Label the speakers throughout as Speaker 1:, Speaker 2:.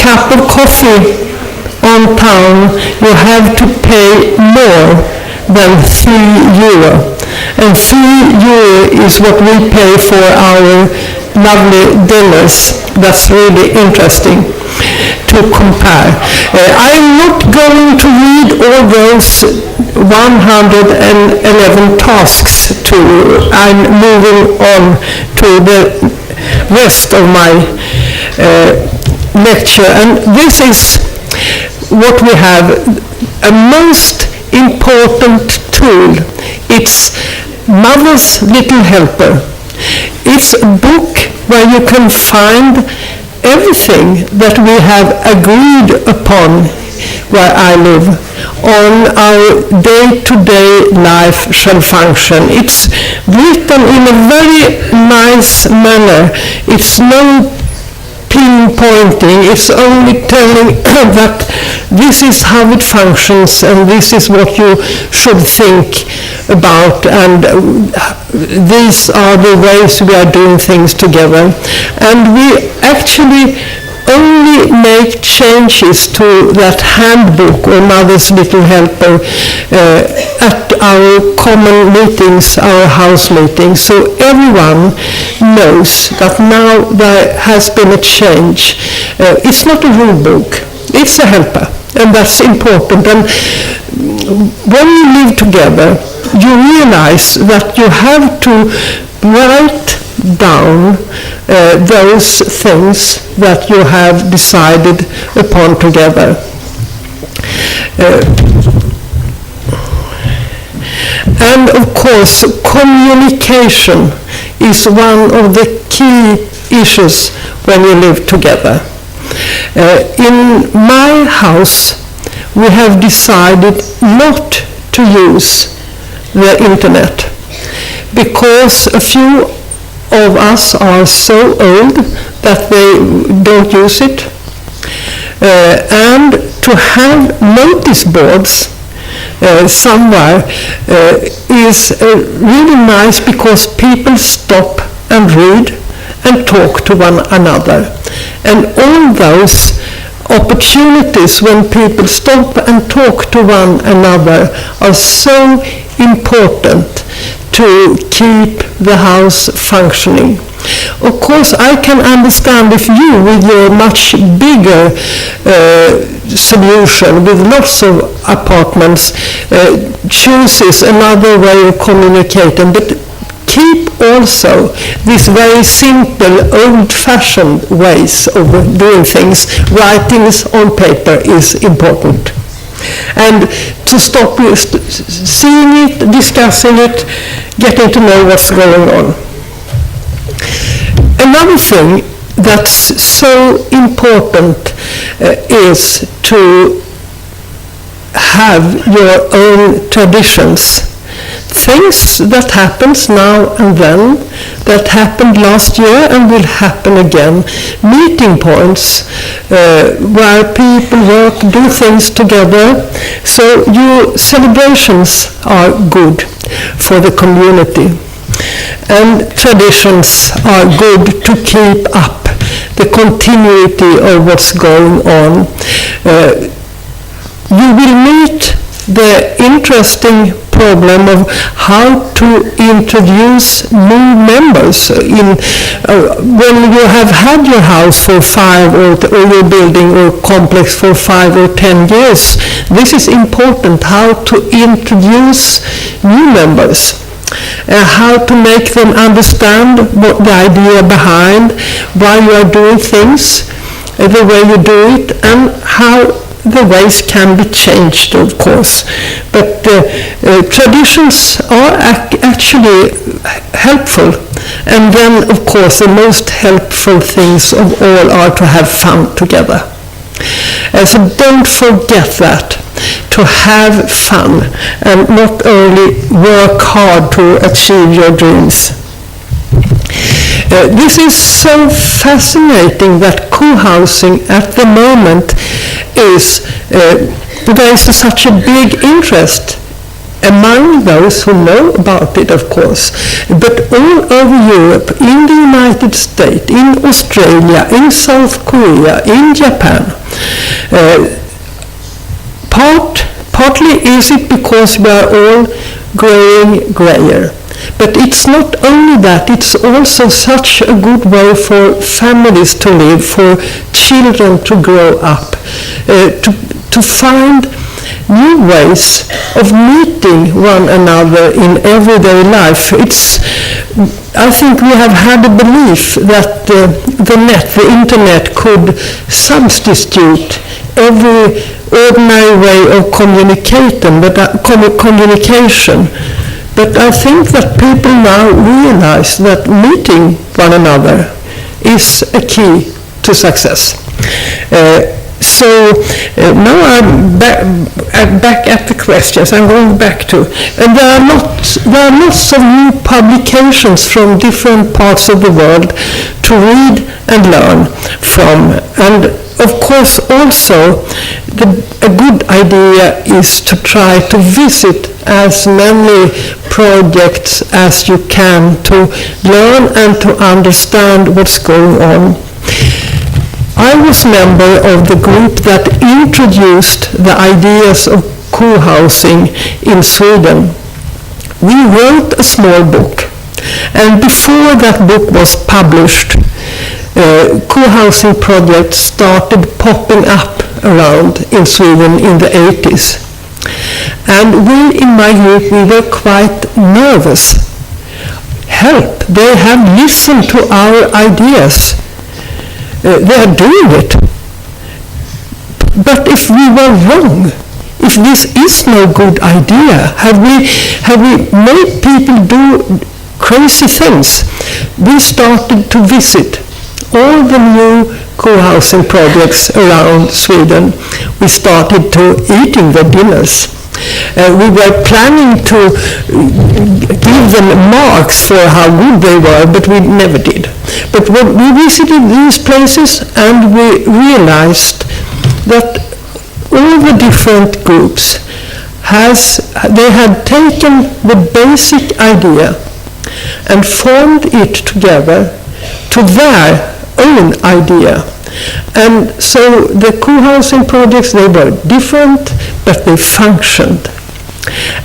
Speaker 1: cup of coffee on town, you have to pay more than €3. And €3 is what we pay for our lovely dinners. That's really interesting to compare. I'm not going to read all those 111 tasks I'm moving on to the rest of my lecture. And this is what we have, a most important tool. It's Mother's Little Helper. It's a book where you can find everything that we have agreed upon where I live, on our day-to-day life shall function. It's written in a very nice manner. It's no pinpointing, it's only telling that this is how it functions and this is what you should think about, and these are the ways we are doing things together. And we actually only make changes to that handbook or Mother's Little Helper at our common meetings, our house meetings, so everyone knows that now there has been a change. It's not a rule book, it's a helper, and that's important. And when you live together, you realize that you have to write down those things that you have decided upon together. And of course, communication is one of the key issues when you live together. In my house, we have decided not to use the internet because a few of us are so old that they don't use it. And to have notice boards somewhere is really nice because people stop and read and talk to one another. And all those opportunities when people stop and talk to one another are so important to keep the house functioning. Of course, I can understand if you, with your much bigger solution, with lots of apartments, chooses another way of communicating, but keep also these very simple, old-fashioned ways of doing things. Writings on paper is important. And to stop seeing it, discussing it, getting to know what's going on. Another thing that's so important is to have your own traditions. Things that happens now and then, that happened last year and will happen again. Meeting points where people work, do things together. So your celebrations are good for the community. And traditions are good to keep up the continuity of what's going on. You will meet the interesting problem of how to introduce new members when you have had your house for 5 or your building or complex for 5 or 10 years. This is important, how to introduce new members. How to make them understand what the idea behind, why you are doing things, the way you do it, and how the ways can be changed, of course. But traditions are actually helpful. And then, of course, the most helpful things of all are to have fun together. So don't forget that, to have fun and not only work hard to achieve your dreams. This is so fascinating that co-housing at the moment is, there is such a big interest among those who know about it, of course, but all over Europe, in the United States, in Australia, in South Korea, in Japan. Partly is it because we are all growing grayer. But it's not only that, it's also such a good way for families to live, for children to grow up, to find new ways of meeting one another in everyday life. I think we have had a belief that the internet could substitute every ordinary way of communication, but I think that people now realize that meeting one another is a key to success. Now I'm back at the questions. I'm going back to, and there are lots of new publications from different parts of the world to read and learn from. And of course, also, a good idea is to try to visit as many projects as you can to learn and to understand what's going on. I was a member of the group that introduced the ideas of co-housing in Sweden. We wrote a small book, and before that book was published, co-housing projects started popping up around in Sweden in the 80s. And we in my group, we were quite nervous. Help, they have listened to our ideas. They are doing it. But if we were wrong, if this is no good idea, have we made people do crazy things? We started to visit all the new co-housing projects around Sweden. We started to eating their dinners. We were planning to give them marks for how good they were, but we never did. But when we visited these places, and we realized that all the different groups they had taken the basic idea and formed it together to their own idea. And so the co-housing projects, they were different, but they functioned.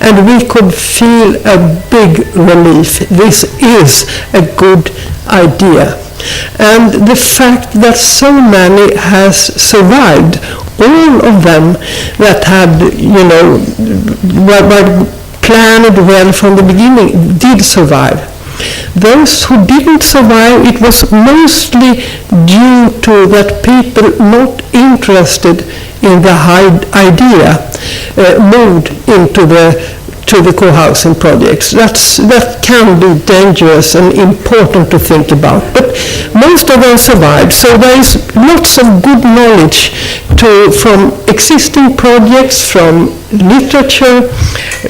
Speaker 1: And we could feel a big relief. This is a good idea. And the fact that so many has survived, all of them that had, were planned well from the beginning, did survive. Those who didn't survive, it was mostly due to that people not interested in the idea moved into the co-housing projects. That can be dangerous and important to think about. But most of them survived, so there is lots of good knowledge from existing projects, from literature,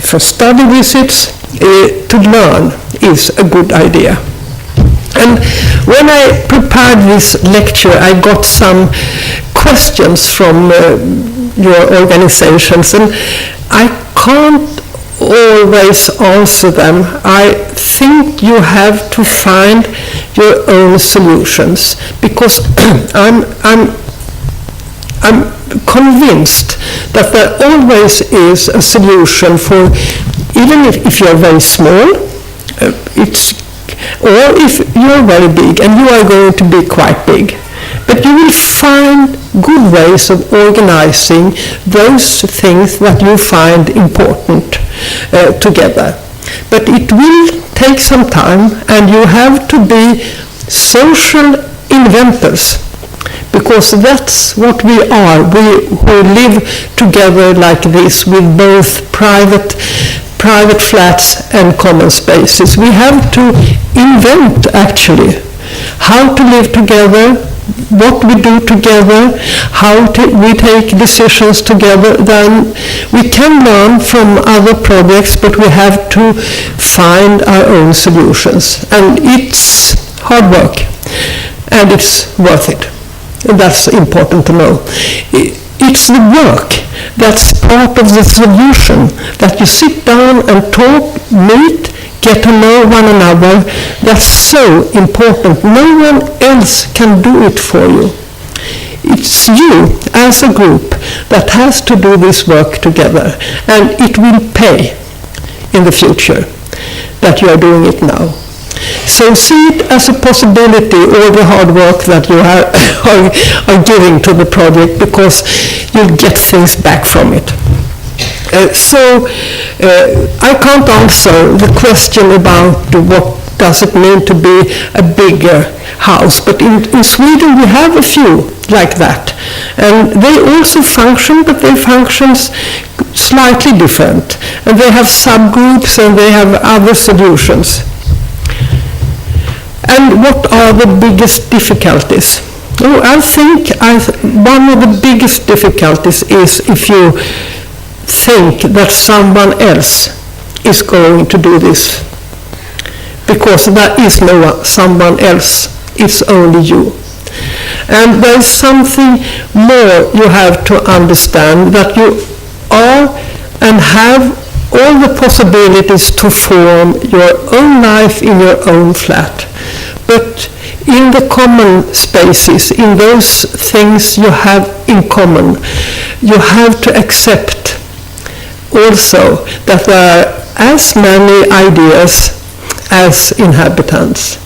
Speaker 1: from study visits, to learn is a good idea. And when I prepared this lecture, I got some questions from your organizations, and I can't always answer them. I think you have to find your own solutions, because I'm convinced that there always is a solution for, even if you're very small, or if you're very big, and you are going to be quite big. But you will find good ways of organizing those things that you find important together. But it will take some time, and you have to be social inventors, because that's what we are. We who live together like this with both private flats and common spaces. We have to invent, actually, how to live together, what we do together, how we take decisions together. Then we can learn from other projects, but we have to find our own solutions. And it's hard work, and it's worth it. And that's important to know. it's the work that's part of the solution, that you sit down and talk, meet, get to know one another. That's so important. No one else can do it for you. It's you as a group that has to do this work together, and it will pay in the future that you are doing it now. So see it as a possibility, all the hard work that you are giving to the project, because you'll get things back from it. I can't answer the question about what does it mean to be a bigger house, but in Sweden we have a few like that, and they also function, but they function slightly different, and they have subgroups and they have other solutions. And what are the biggest difficulties? Oh, I think one of the biggest difficulties is if you think that someone else is going to do this, because there is no someone else, it's only you. And there's something more you have to understand, that you are and have all the possibilities to form your own life in your own flat. But in the common spaces, in those things you have in common, you have to accept also that there are as many ideas as inhabitants.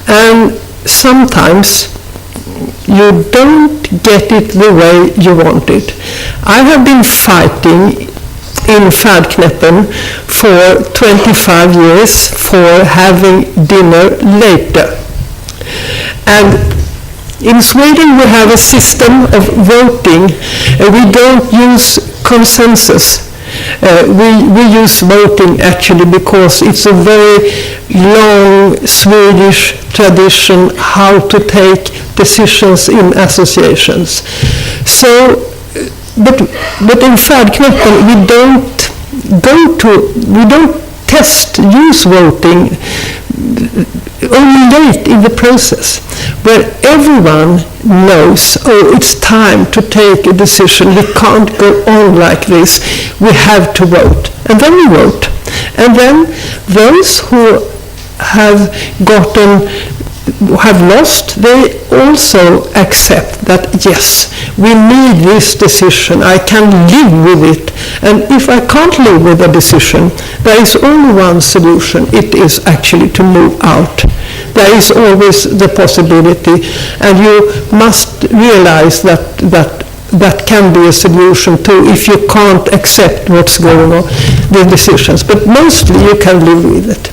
Speaker 1: And sometimes you don't get it the way you want it. I have been fighting in Färdknäppen for 25 years for having dinner later. And in Sweden we have a system of voting. We don't use consensus. We use voting actually because it's a very long Swedish tradition how to take decisions in associations. So, but in Färdknäppen we don't use voting only late in the process, where everyone knows, oh, it's time to take a decision, we can't go on like this, we have to vote. And then we vote. And then those who have lost, they also accept that, yes, we need this decision, I can live with it. And if I can't live with a decision, there is only one solution, it is actually to move out. There is always the possibility, and you must realize that can be a solution too if you can't accept what's going on, the decisions. But mostly you can live with it.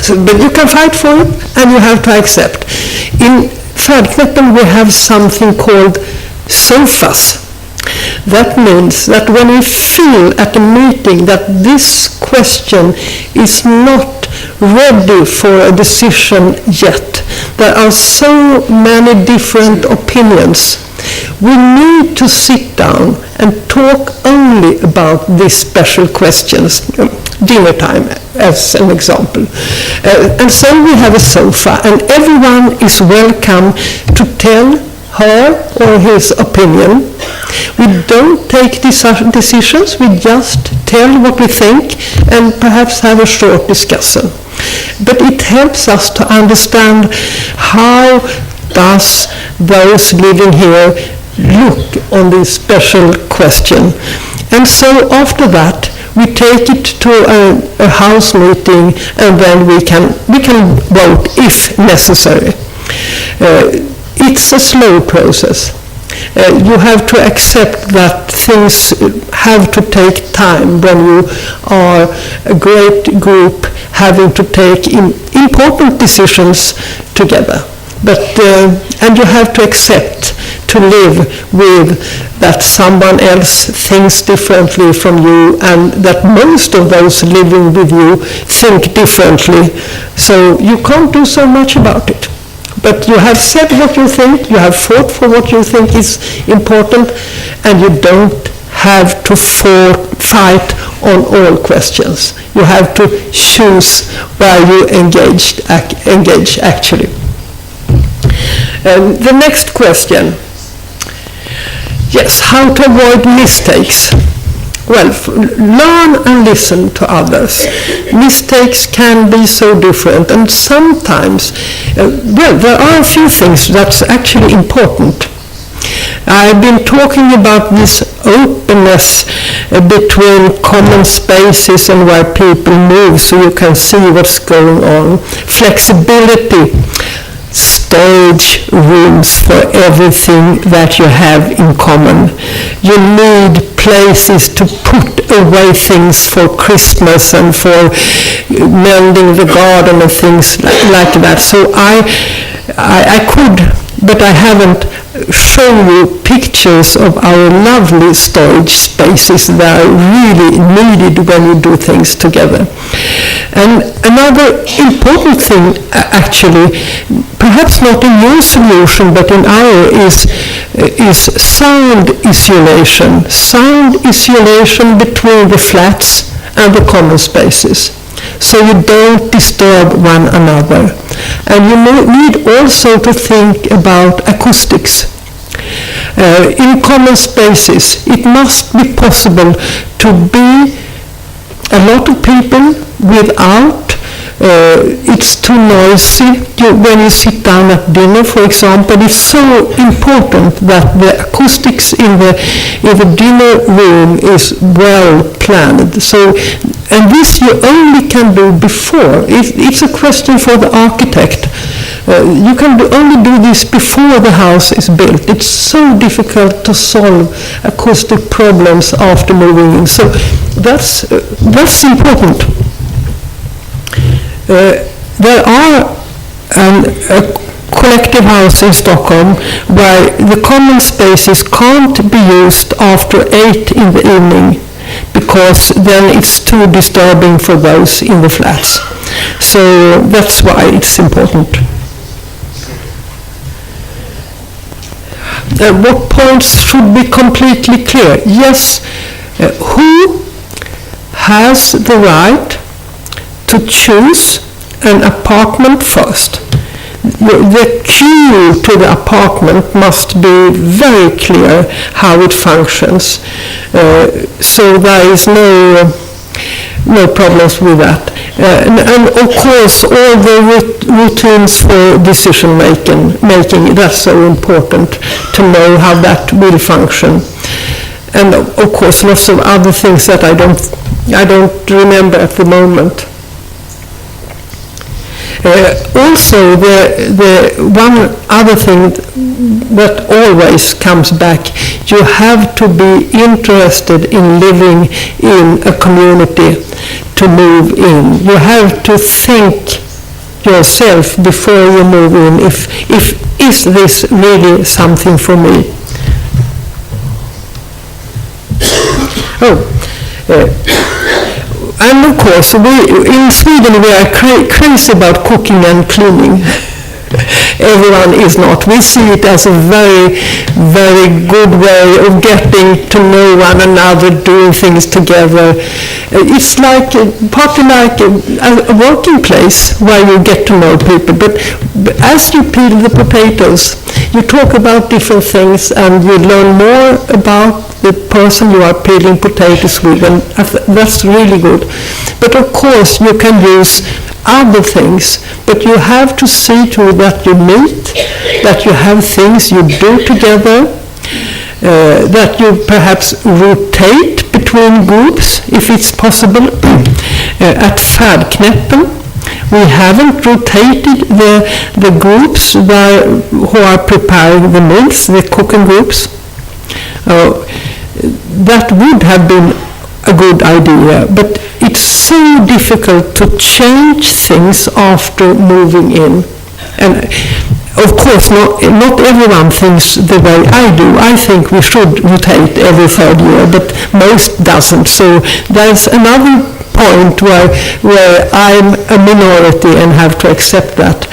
Speaker 1: So, but you can fight for it, and you have to accept. In Färdknäppen we have something called sofas. That means that when we feel at a meeting that this question is not ready for a decision yet, there are so many different opinions, we need to sit down and talk only about these special questions. Dinner time, as an example. And so we have a sofa, and everyone is welcome to tell her or his opinion. We don't take decisions, we just tell what we think and perhaps have a short discussion. But it helps us to understand how does those living here look on this special question. And so after that, we take it to a house meeting, and then we can vote if necessary. It's a slow process. You have to accept that things have to take time when you are a great group having to take important decisions together. But and you have to accept to live with that someone else thinks differently from you, and that most of those living with you think differently. So you can't do so much about it. But you have said what you think, you have fought for what you think is important, and you don't have to fight on all questions. You have to choose where you engage actually. The next question. Yes, how to avoid mistakes. Well, learn and listen to others. Mistakes can be so different, and sometimes, there are a few things that's actually important. I've been talking about this openness between common spaces and where people move, so you can see what's going on. Flexibility. Storage rooms for everything that you have in common. You need places to put away things for Christmas and for mending the garden and things like that. So I could, but I haven't shown you pictures of our lovely storage spaces that are really needed when you do things together. And another important thing, actually, perhaps not in your solution, but in our, is sound isolation. Sound isolation between the flats and the common spaces, so you don't disturb one another. And you need also to think about acoustics. In common spaces, it must be possible to be a lot of people without it's too noisy. When you sit down at dinner, for example, it's so important that the acoustics in the dinner room is well planned. So, and this you only can do before. It's a question for the architect. You can only do this before the house is built. It's so difficult to solve acoustic problems after moving in. So that's important. There are a collective house in Stockholm where the common spaces can't be used after 8 in the evening, because then it's too disturbing for those in the flats. So that's why it's important. What points should be completely clear? Yes, who has the right to choose an apartment first? The queue to the apartment must be very clear how it functions, so there is no problems with that. And of course, all the routines for decision making, that's so important to know how that will function. And of course, lots of other things that I don't remember at the moment. Also, the one other thing that always comes back, you have to be interested in living in a community to move in. You have to think yourself before you move in, is this really something for me? And of course, in Sweden we are crazy about cooking and cleaning. Everyone is not. We see it as a very, very good way of getting to know one another, doing things together. It's like partly like a working place where you get to know people. But as you peel the potatoes, you talk about different things and you learn more about the person you are peeling potatoes with, and that's really good. But of course, you can use other things, but you have to see to that you meet, that you have things you do together, that you perhaps rotate between groups if it's possible. At Färdknäppen we haven't rotated the groups who are preparing the meals, the cooking groups. That would have been a good idea, but it's so difficult to change things after moving in. And of course, not everyone thinks the way I do. I think we should rotate every 3rd year, but most doesn't. So there's another point where I'm a minority and have to accept that.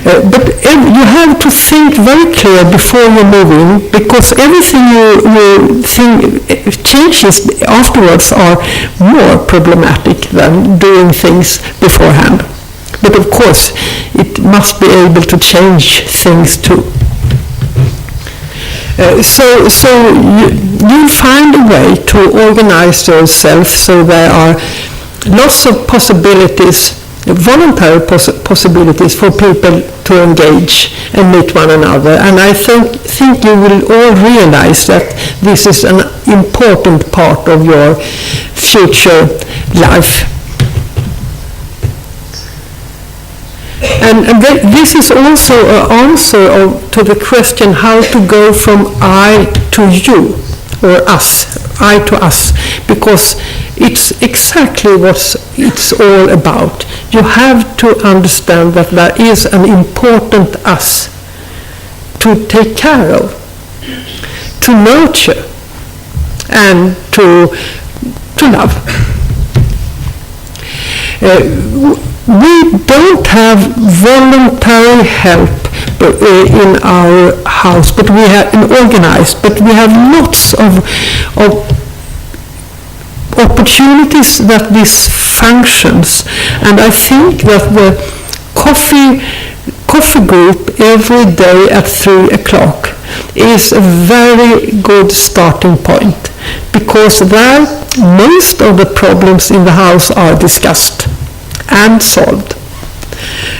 Speaker 1: But you have to think very clear before you move in, because everything you think changes afterwards are more problematic than doing things beforehand. But of course, it must be able to change things too. So you'll find a way to organize yourself so there are lots of possibilities, voluntary possibilities for people to engage and meet one another. And I think you will all realize that this is an important part of your future life. And this is also an answer to the question how to go from I to you, or us, I to us, because it's exactly what it's all about. You have to understand that there is an important us to take care of, to nurture, and to love. We don't have voluntary help in our house, but we have organized. But we have lots of opportunities that this functions, and I think that the coffee group every day at 3 o'clock is a very good starting point, because there most of the problems in the house are discussed and solved.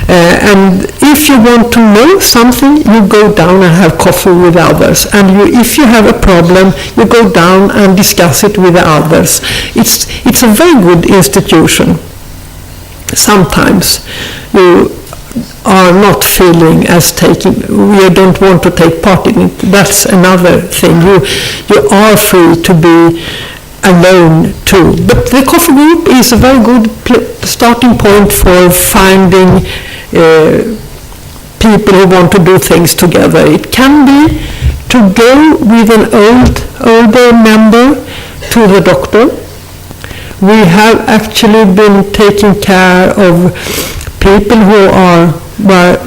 Speaker 1: And if you want to know something, you go down and have coffee with others. And if you have a problem, you go down and discuss it with the others. It's a very good institution. Sometimes you are not feeling as you don't want to take part in it. That's another thing. You are free to be alone too. But the coffee group is a very good starting point for finding people who want to do things together. It can be to go with an older member to the doctor. We have actually been taking care of people who were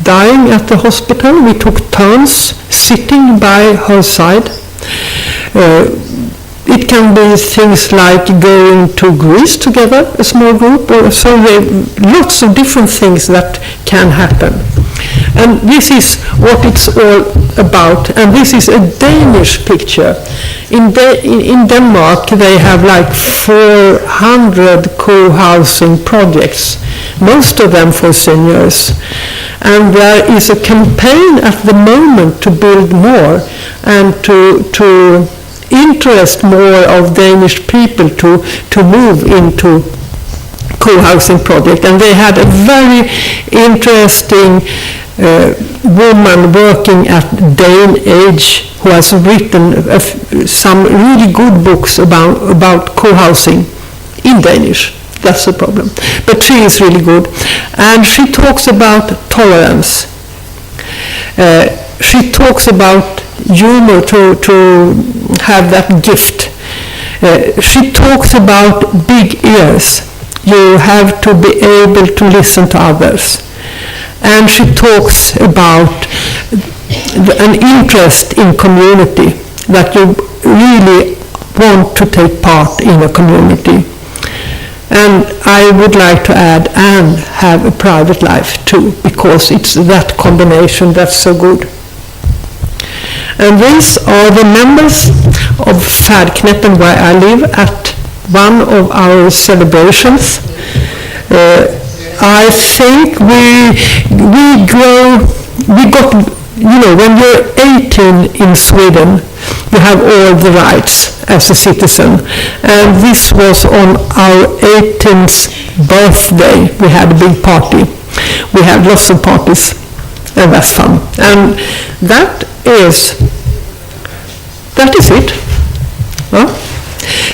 Speaker 1: dying at the hospital. We took turns sitting by her side. It can be things like going to Greece together, a small group, or so lots of different things that can happen. And this is what it's all about. And this is a Danish picture. In Denmark, they have like 400 co-housing projects, most of them for seniors. And there is a campaign at the moment to build more and to interest more of Danish people to move into co-housing project. And they had a very interesting woman working at Dane Age who has written some really good books about co-housing in Danish. That's the problem. But she is really good. And she talks about tolerance. She talks about humor, to have that gift. She talks about big ears. You have to be able to listen to others. And she talks about an interest in community, that you really want to take part in a community. And I would like to add, and have a private life too, because it's that combination that's so good. And these are the members of Färdknäppen, where I live, at one of our celebrations. I think we got, when you're 18 in Sweden, you have all the rights as a citizen. And this was on our 18th birthday. We had a big party. We had lots of parties, and that's fun. And that is it. Huh?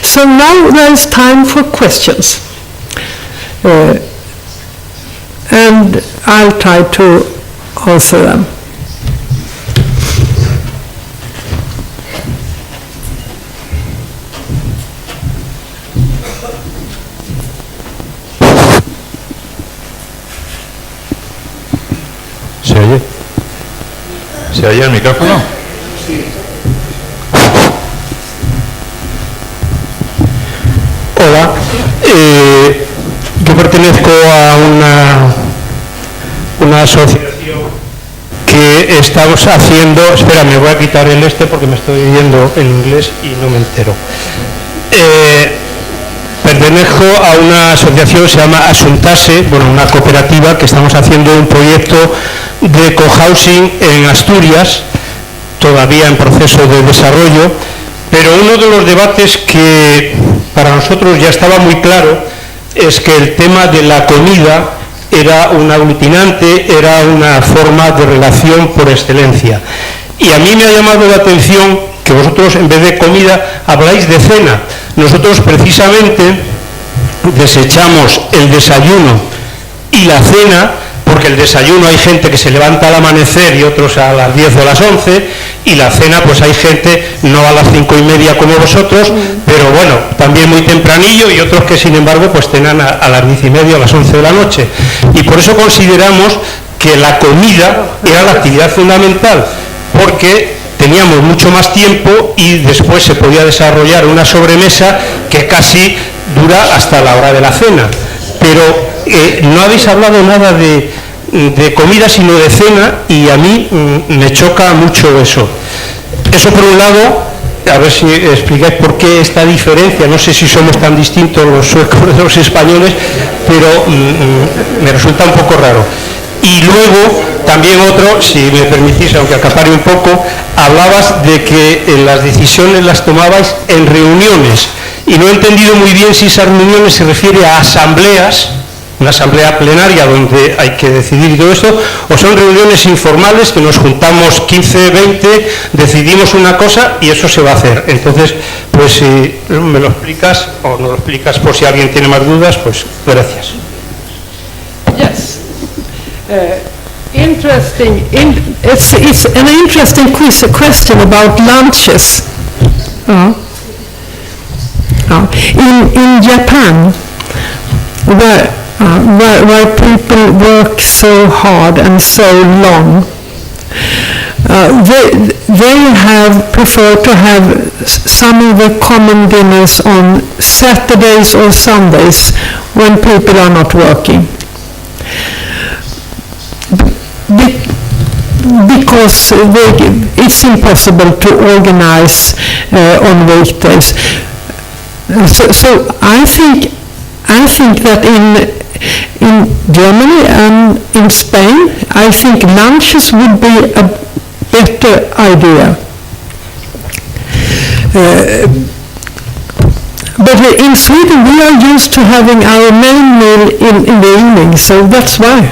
Speaker 1: So now there is time for questions. And I'll try to answer them.
Speaker 2: ¿Se oye? ¿Se oye el micrófono? Sí.
Speaker 3: Hola, yo pertenezco a una asociación que estamos haciendo... Espera, me voy a quitar el porque me estoy viendo en inglés y no me entero. Pertenezco a una asociación que se llama Asuntase, bueno, una cooperativa que estamos haciendo un proyecto de cohousing en Asturias, todavía en proceso de desarrollo, pero uno de los debates que para nosotros ya estaba muy claro es que el tema de la comida era un aglutinante, era una forma de relación por excelencia. Y a mí me ha llamado la atención que vosotros, en vez de comida, habláis de cena. Nosotros precisamente desechamos el desayuno y la cena, porque el desayuno hay gente que se levanta al amanecer y otros a las 10 o a las 11, y la cena pues hay gente no a las 5:30 como vosotros, pero bueno, también muy tempranillo, y otros que sin embargo pues cenan a las 10:30 o a las 11 de la noche. Y por eso consideramos que la comida era la actividad fundamental, porque teníamos mucho más tiempo y después se podía desarrollar una sobremesa que casi dura hasta la hora de la cena. Pero no habéis hablado nada de comida sino de cena, y a mí me choca mucho eso. Eso por un lado, a ver si explicáis por qué esta diferencia. No sé si somos tan distintos los suecos de los españoles, pero me resulta un poco raro. Y luego, también otro, si me permitís, aunque acapare un poco, hablabas de que las decisiones las tomabais en reuniones, y no he entendido muy bien si esas reuniones se refiere a asambleas, una asamblea plenaria donde hay que decidir y todo esto, o son reuniones informales que nos juntamos 15, 20, decidimos una cosa y eso se va a hacer. Entonces, pues si me lo explicas o no lo explicas por si alguien tiene más dudas, pues gracias.
Speaker 1: Yes. It's an interesting question about lunches. In Japan, where people work so hard and so long, they have preferred to have some of the common dinners on Saturdays or Sundays when people are not working. Because it's impossible to organize on weekdays. So I think that in Germany and in Spain, I think lunches would be a better idea. But in Sweden, we are used to having our main meal in the evening, so that's why.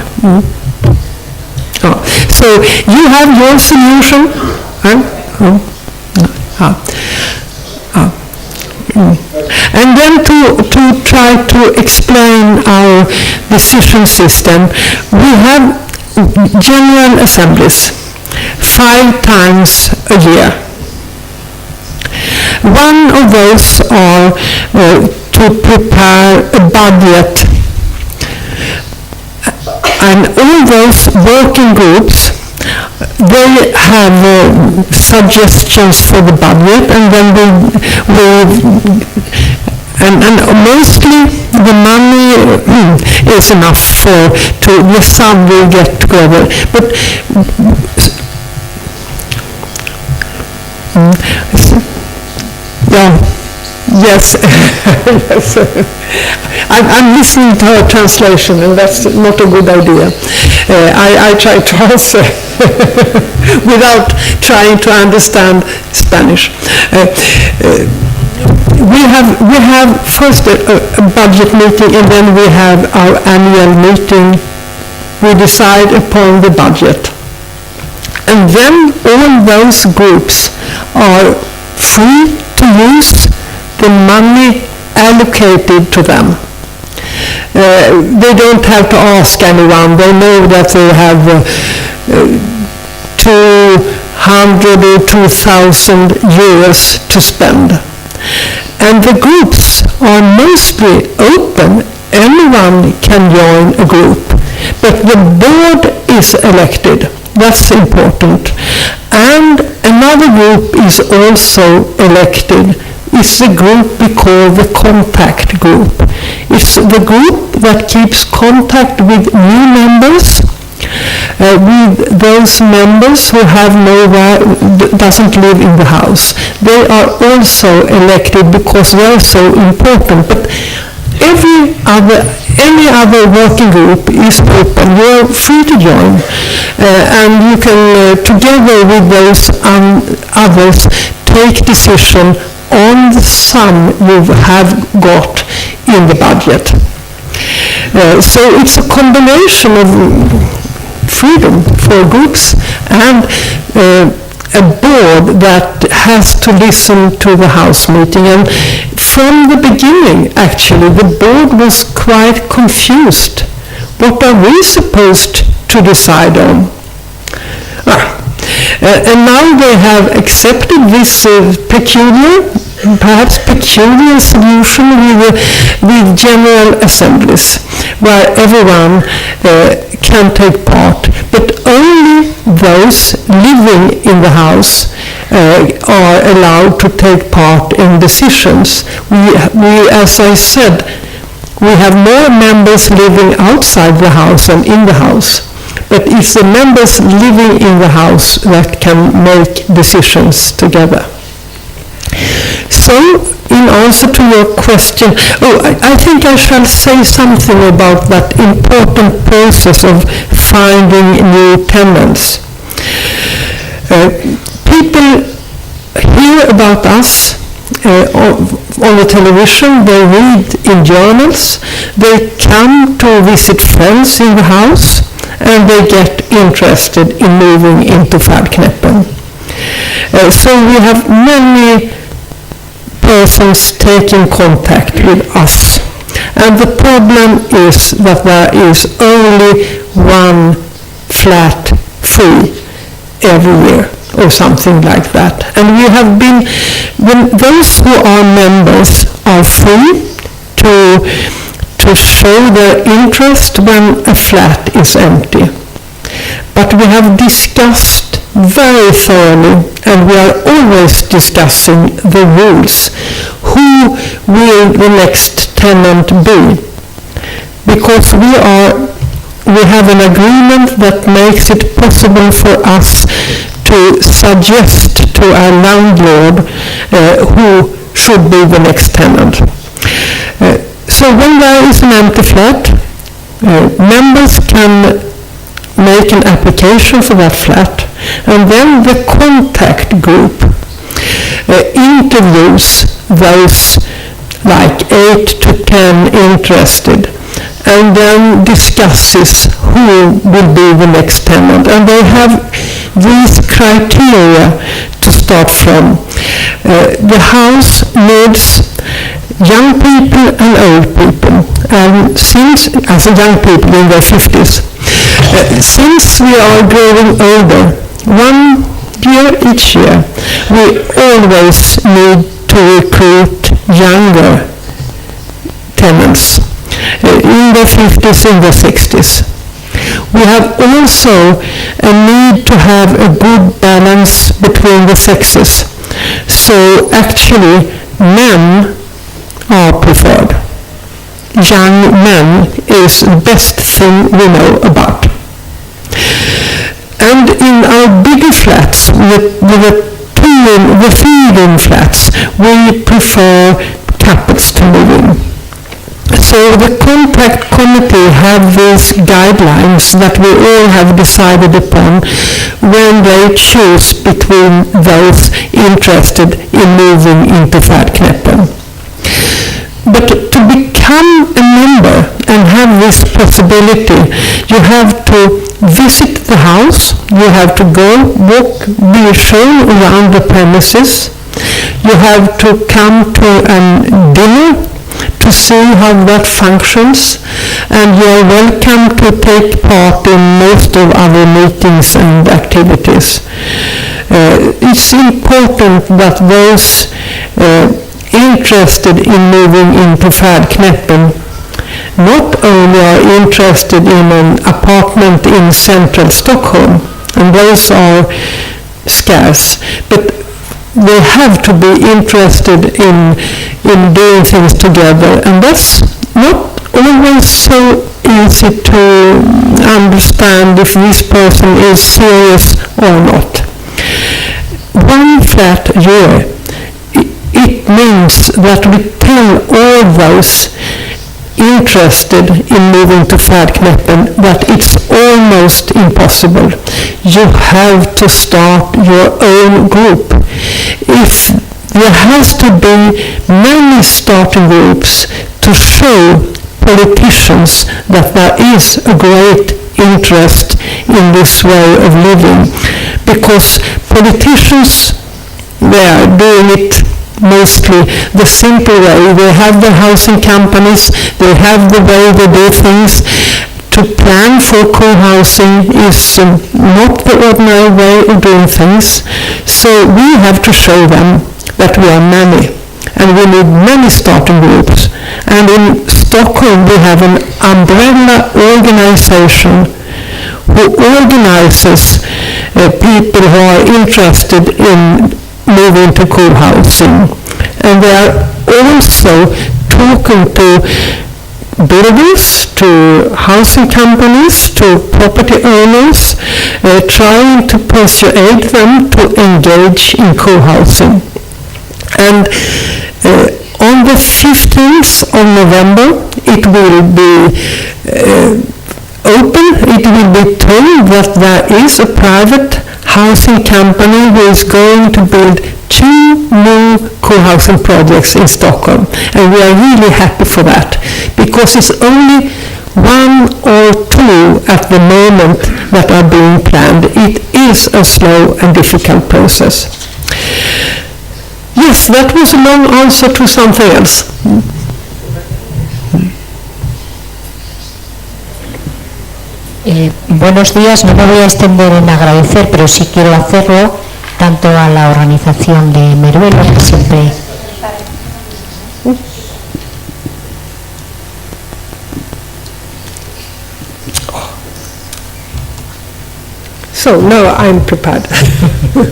Speaker 1: So you have your solution. And then to try to explain our decision system, we have general assemblies 5 times a year. One of those are to prepare a budget, and all those working groups, they have suggestions for the budget, and then and mostly the money is enough to the sum we get together. But yes, yes. I'm listening to her translation, and that's not a good idea. I try to answer without trying to understand Spanish. We have first a budget meeting, and then we have our annual meeting. We decide upon the budget, and then all those groups are free to use the money allocated to them. They don't have to ask anyone. They know that they have 200 or 2,000 euros to spend. And the groups are mostly open. Anyone can join a group. But the board is elected. That's important. And another group is also elected. It's the group we call the contact group. It's the group that keeps contact with new members with those members who doesn't live in the house. They are also elected because they are so important. But any other working group is open. You are free to join, and you can, together with those others, take decision on the sum you have got in the budget. So it's a combination of freedom for groups and a board that has to listen to the house meeting. And from the beginning, actually, the board was quite confused. What are we supposed to decide on? And now they have accepted this perhaps peculiar solution with general assemblies, where everyone can take part, but only those living in the house are allowed to take part in decisions. We, as I said, we have more members living outside the house than in the house. But it's the members living in the house that can make decisions together. So, in answer to your question, I think I shall say something about that important process of finding new tenants. People hear about us on the television, they read in journals, they come to visit friends in the house, and they get interested in moving into Färdknäppen. So we have many persons taking contact with us. And the problem is that there is only one flat free every year, or something like that. And we have been, those who are members are free to show their interest when a flat is empty. But we have discussed very thoroughly, and we are always discussing the rules. Who will the next tenant be? Because we have an agreement that makes it possible for us to suggest to our landlord who should be the next tenant. So when there is an empty flat, members can make an application for that flat, and then the contact group interviews those like 8 to 10 interested, and then discusses who will be the next tenant. And they have these criteria to start from. The house needs young people and old people, and since, as young people in their 50s, since we are growing older, 1 year each year, we always need to recruit younger tenants in their 50s, in their 60s. We have also a need to have a good balance between the sexes. So actually, men are preferred. Young men is the best thing we know about. And in our bigger flats, the feed-in flats, we prefer couples to move in. So the contact committee have these guidelines that we all have decided upon when they choose between those interested in moving into Färdknäppen. But to become a member and have this possibility, you have to visit the house, you have to go, walk, be shown around the premises, you have to come to a dinner to see how that functions, and you are welcome to take part in most of our meetings and activities. It's important that those interested in moving into Färdknäppen not only are interested in an apartment in central Stockholm, and those are scarce, but they have to be interested in doing things together, and that's not always so easy to understand if this person is serious or not. 1 flat year, it means that we tell all those interested in moving to Färdknäppen that it's almost impossible. You have to start your own group. If there has to be many starting groups to show politicians that there is a great interest in this way of living, because politicians, they are doing it mostly the simple way. They have the housing companies, they have the way they do things. To plan for co-housing is not the ordinary way of doing things. So we have to show them that we are many, and we need many starting groups. And in Stockholm we have an umbrella organization who organizes people who are interested in moving to co-housing, and they are also talking to builders, to housing companies, to property owners, trying to persuade them to engage in co-housing. And on the 15th of November it will be open. It will be told that there is a private housing company who is going to build 2 new co-housing projects in Stockholm, and we are really happy for that, because it's only 1 or 2 at the moment that are being planned. It is a slow and difficult process. Yes, that was a long answer to something else.
Speaker 4: Buenos días, no me voy a extender en agradecer, pero sí quiero hacerlo tanto a la organización de Meruelo, que siempre...
Speaker 1: So, no, I'm prepared.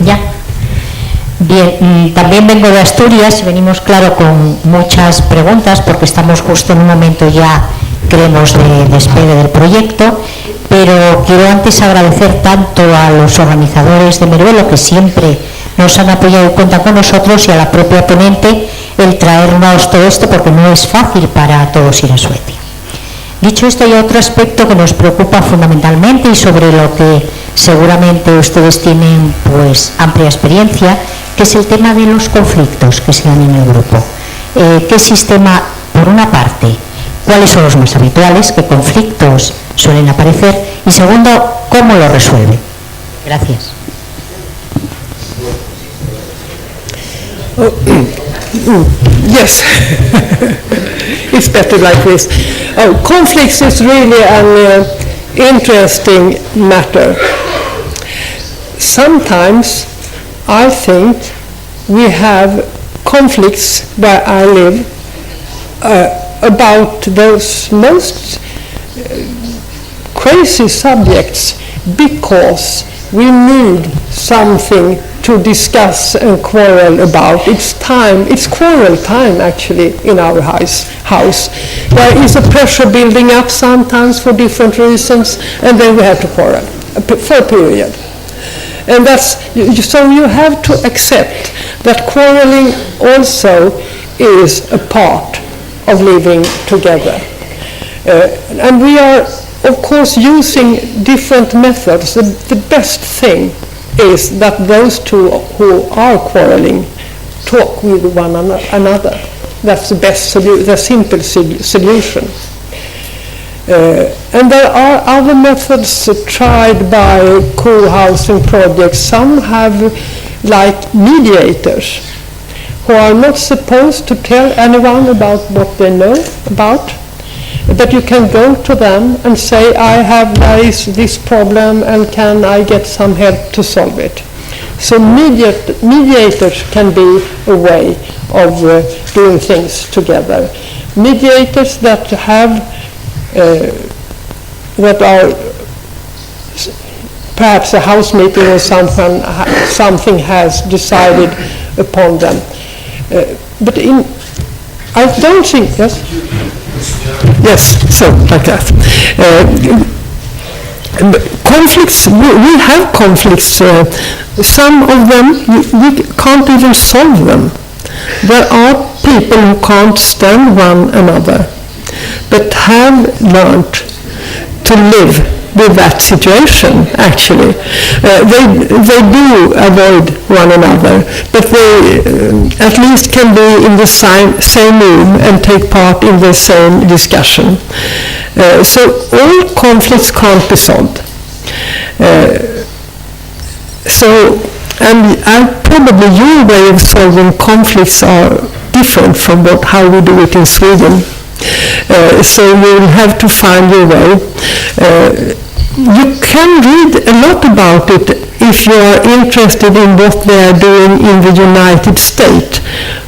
Speaker 4: Ya. Bien, también vengo de Asturias y venimos, claro, con muchas preguntas, porque estamos justo en un momento ya, creemos, de despegue del proyecto. Pero quiero antes agradecer tanto a los organizadores de Meruelo, que siempre nos han apoyado y cuentan con nosotros, y a la propia ponente el traernos todo esto, porque no es fácil para todos ir a Suecia. Dicho esto, hay otro aspecto que nos preocupa fundamentalmente y sobre lo que seguramente ustedes tienen pues amplia experiencia, que es el tema de los conflictos que se dan en el grupo. ¿Qué sistema, por una parte, cuáles son los más habituales, qué conflictos suelen aparecer, y segundo, cómo lo resuelve? Gracias.
Speaker 1: Yes, it's better like this. Conflicts is really an interesting matter. Sometimes I think we have conflicts where I live about those most crazy subjects, because we need something to discuss and quarrel about. It's quarrel time actually in our house. There is a pressure building up sometimes for different reasons, and then we have to quarrel for a period. And so you have to accept that quarreling also is a part of living together. And we are, of course, using different methods. The best thing is that those two who are quarreling talk with one another. That's the best the simple solution. And there are other methods tried by co-housing projects. Some have, like, mediators who are not supposed to tell anyone about what they know about, but you can go to them and say, there is this problem, and can I get some help to solve it? So mediators can be a way of doing things together. Mediators that are perhaps a house meeting or something has decided upon them. But I don't think, yes? Yes, so like that. Conflicts, we have conflicts. Some of them, we can't even solve them. There are people who can't stand one another, but have learned to live with that situation, actually. They do avoid one another, but they at least can be in the same room and take part in the same discussion. So all conflicts can't be solved. And probably your way of solving conflicts are different from how we do it in Sweden. So you will have to find your way. You can read a lot about it if you are interested in what they are doing in the United States.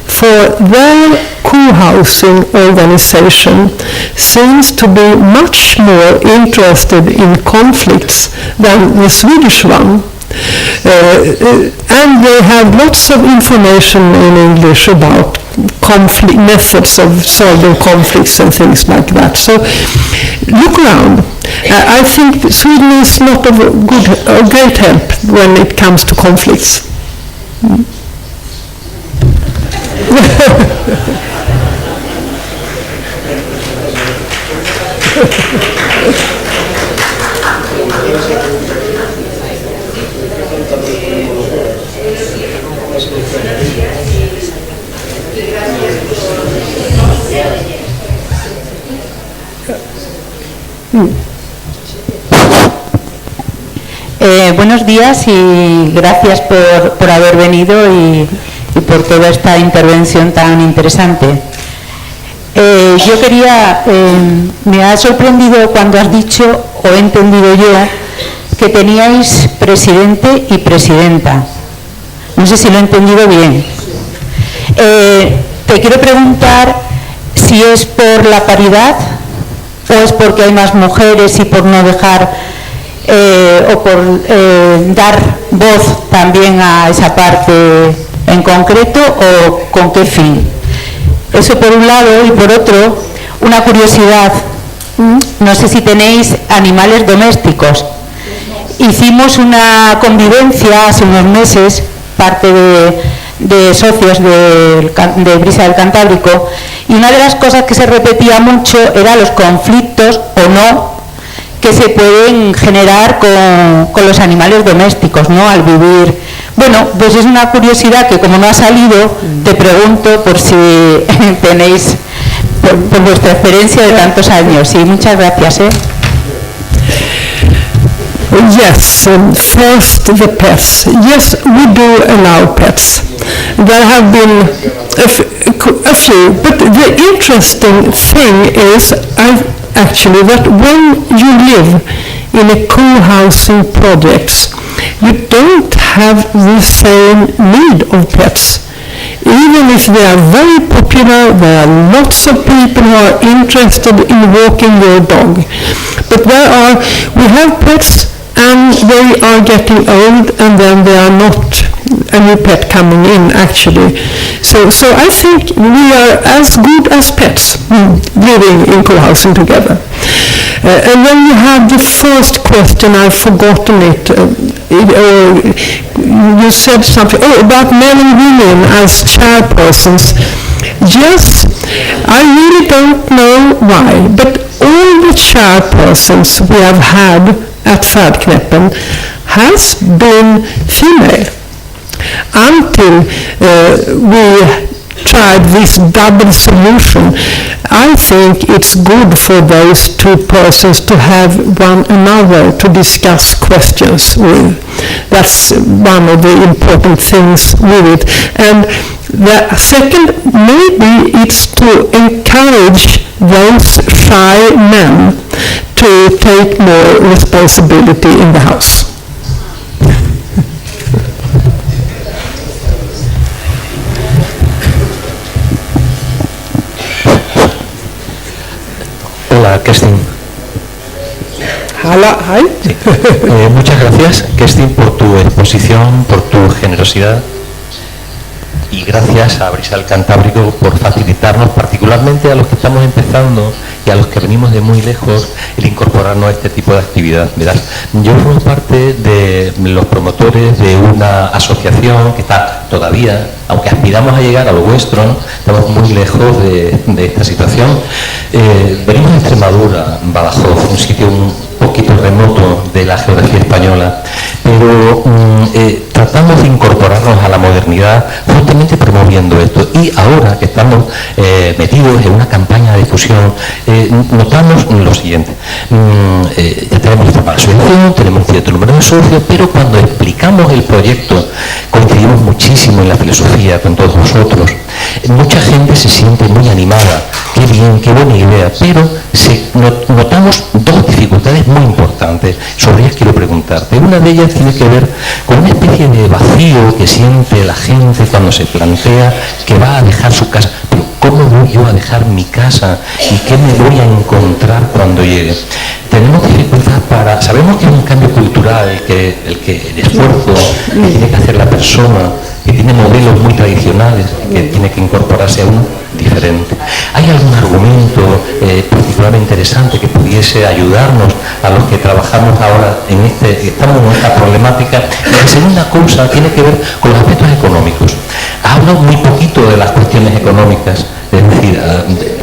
Speaker 1: For their co-housing organization seems to be much more interested in conflicts than the Swedish one. And they have lots of information in English about methods of solving conflicts and things like that. So look around. I think Sweden is not of great help when it comes to conflicts.
Speaker 5: Buenos días y gracias por haber venido y por toda esta intervención tan interesante. Yo quería, me ha sorprendido cuando has dicho, o he entendido yo, que teníais presidente y presidenta. No sé si lo he entendido bien. Te quiero preguntar si es por la paridad o es porque hay más mujeres y por no dejar o por dar voz también a esa parte en concreto, o con qué fin. Eso por un lado, y por otro, una curiosidad. No sé si tenéis animales domésticos. Hicimos una convivencia hace unos meses, parte de socios de Brisa del Cantábrico, y una de las cosas que se repetía mucho eran los conflictos o no que se pueden generar con los animales domésticos, ¿no? Al vivir. Bueno, pues es una curiosidad que, como no ha salido, te pregunto por si tenéis, por vuestra experiencia de tantos años. Sí, muchas gracias.
Speaker 1: Yes, first the pets. Yes, we do allow pets. There have been a few, but the interesting thing is actually that when you live in a co-housing projects, you don't have the same need of pets. Even if they are very popular, there are lots of people who are interested in walking your dog. But we have pets and they are getting old, and then they are not a new pet coming in, actually. So I think we are as good as pets living in co-housing together. And then you have the first question, I've forgotten it. You said something about men and women as chairpersons. Yes, I really don't know why, but all the chairpersons we have had at Färdknäppen has been female until we tried this double solution. I think it's good for those two persons to have one another to discuss questions with. That's one of the important things with it. And the second, maybe it's to encourage those shy men to take more responsibility in the house.
Speaker 6: Hola, Kerstin.
Speaker 1: Hola, hi.
Speaker 6: Sí. Muchas gracias, Kerstin, por tu exposición, por tu generosidad, y gracias a Brisa del Cantábrico por facilitarnos, particularmente a los que estamos empezando y a los que venimos de muy lejos el incorporarnos a este tipo de actividad. Verás, yo formo parte de los promotores de una asociación que está todavía, aunque aspiramos a llegar a lo vuestro, ¿no? Estamos muy lejos de esta situación. Venimos de Extremadura, Badajoz, un sitio un poquito remoto de la geografía española, pero tratamos de incorporarnos a la modernidad justamente promoviendo esto. Y ahora que estamos metidos en una campaña de difusión, notamos lo siguiente. Ya tenemos formada la asociación, tenemos un cierto número de socios, pero cuando explicamos el proyecto coincidimos muchísimo en la filosofía con todos vosotros. Mucha gente se siente muy animada, qué bien, qué buena idea, pero notamos dos dificultades muy importantes. Sobre ellas quiero preguntarte. Una de ellas tiene que ver con una especie de vacío que siente la gente cuando se plantea que va a dejar su casa. Pero ¿cómo voy yo a dejar mi casa? ¿Y qué me voy a encontrar cuando llegue? Tenemos dificultad para... Sabemos que es un cambio cultural, el esfuerzo que tiene que hacer la persona, que tiene modelos muy tradicionales, que tiene que incorporarse a uno diferente. ¿Hay algún argumento particularmente interesante que pudiese ayudarnos a los que trabajamos ahora estamos en esta problemática? Y la segunda cosa tiene que ver con los aspectos económicos. Hablo muy poquito de las cuestiones económicas, es decir,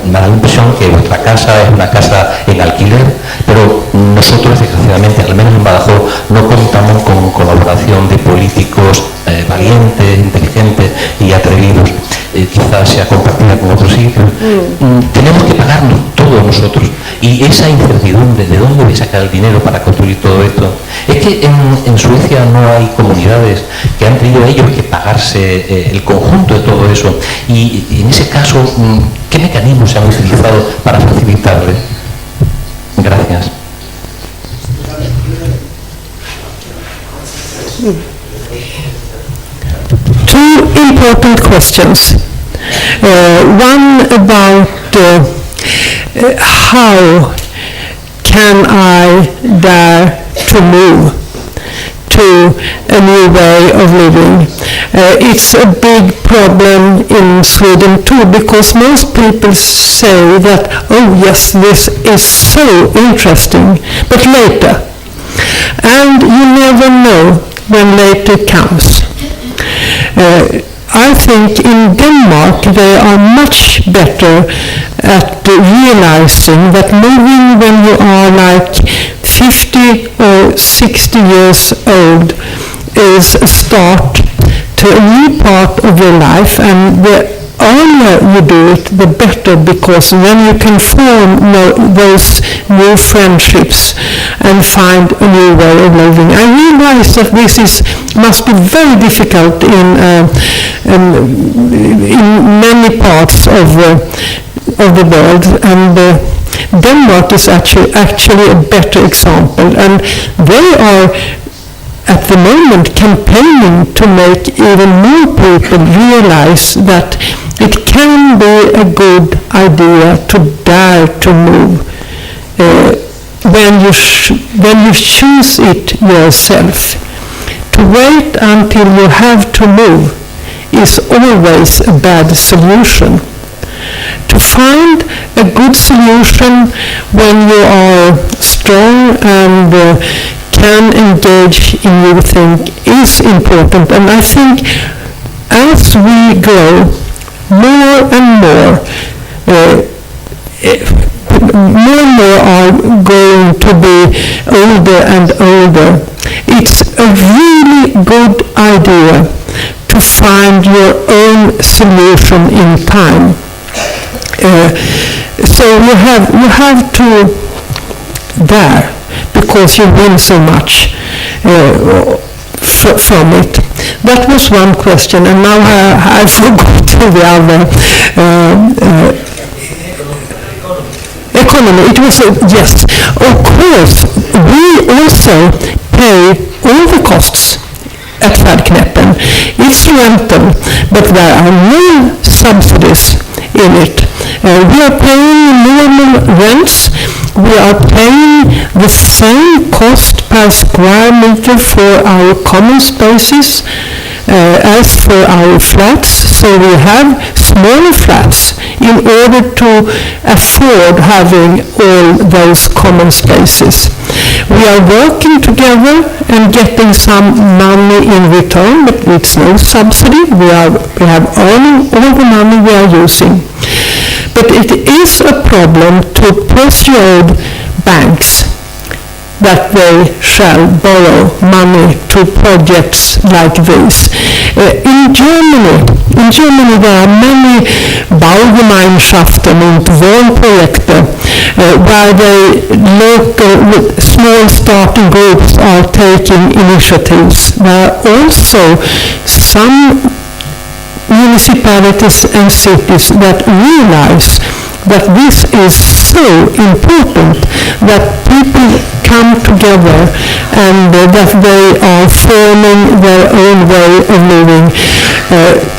Speaker 6: me da la impresión que vuestra casa es una casa en alquiler, pero nosotros, desgraciadamente, al menos en Badajoz, no contamos con colaboración de políticos valientes, inteligentes y atrevidos. Quizás sea compartida con otros sitios. Tenemos que pagarnos todos nosotros. Y esa incertidumbre de dónde voy a sacar el dinero para construir todo esto. Es que en Suecia no hay comunidades que han tenido ellos que pagarse el conjunto de todo eso. Y en ese caso, ¿qué mecanismos se han utilizado para facilitarle? Gracias.
Speaker 1: Two important questions. One about how can I dare to move to a new way of living. It's a big problem in Sweden too, because most people say that, oh yes, this is so interesting, but later. And you never know when later comes. I think in Denmark they are much better at realizing that moving when you are like 50 or 60 years old is a start to a new part of your life, and the earlier you do it, the better, because then you can form those new friendships and find a new way of living. I realize that this must be very difficult in many parts of the world, and Denmark is actually a better example, and they are at the moment campaigning to make even more people realize that it can be a good idea to dare to move when you choose it yourself. To wait until you have to move is always a bad solution. To find a good solution when you are strong and can engage in new things is important, and I think as we grow, more and more are going to be older and older. It's a really good idea to find your own solution in time. So you have to dare, because you win so much from it. That was one question, and now I forgot the other. Economy. It was yes, of course. We also pay all the costs at Färdknäppen. It's rental, but there are no subsidies in it. We are paying normal rents. We are paying the same cost per square meter for our common spaces as for our flats. So we have smaller flats in order to afford having all those common spaces. We are working together and getting some money in return, but it's no subsidy. We have earning all the money we are using. But it is a problem to persuade banks that they shall borrow money to projects like this. In Germany there are many Baugemeinschaften und Wohnprojekte where the local small starting groups are taking initiatives. There are also some municipalities and cities that realize that this is so important that people come together and that they are forming their own way of living.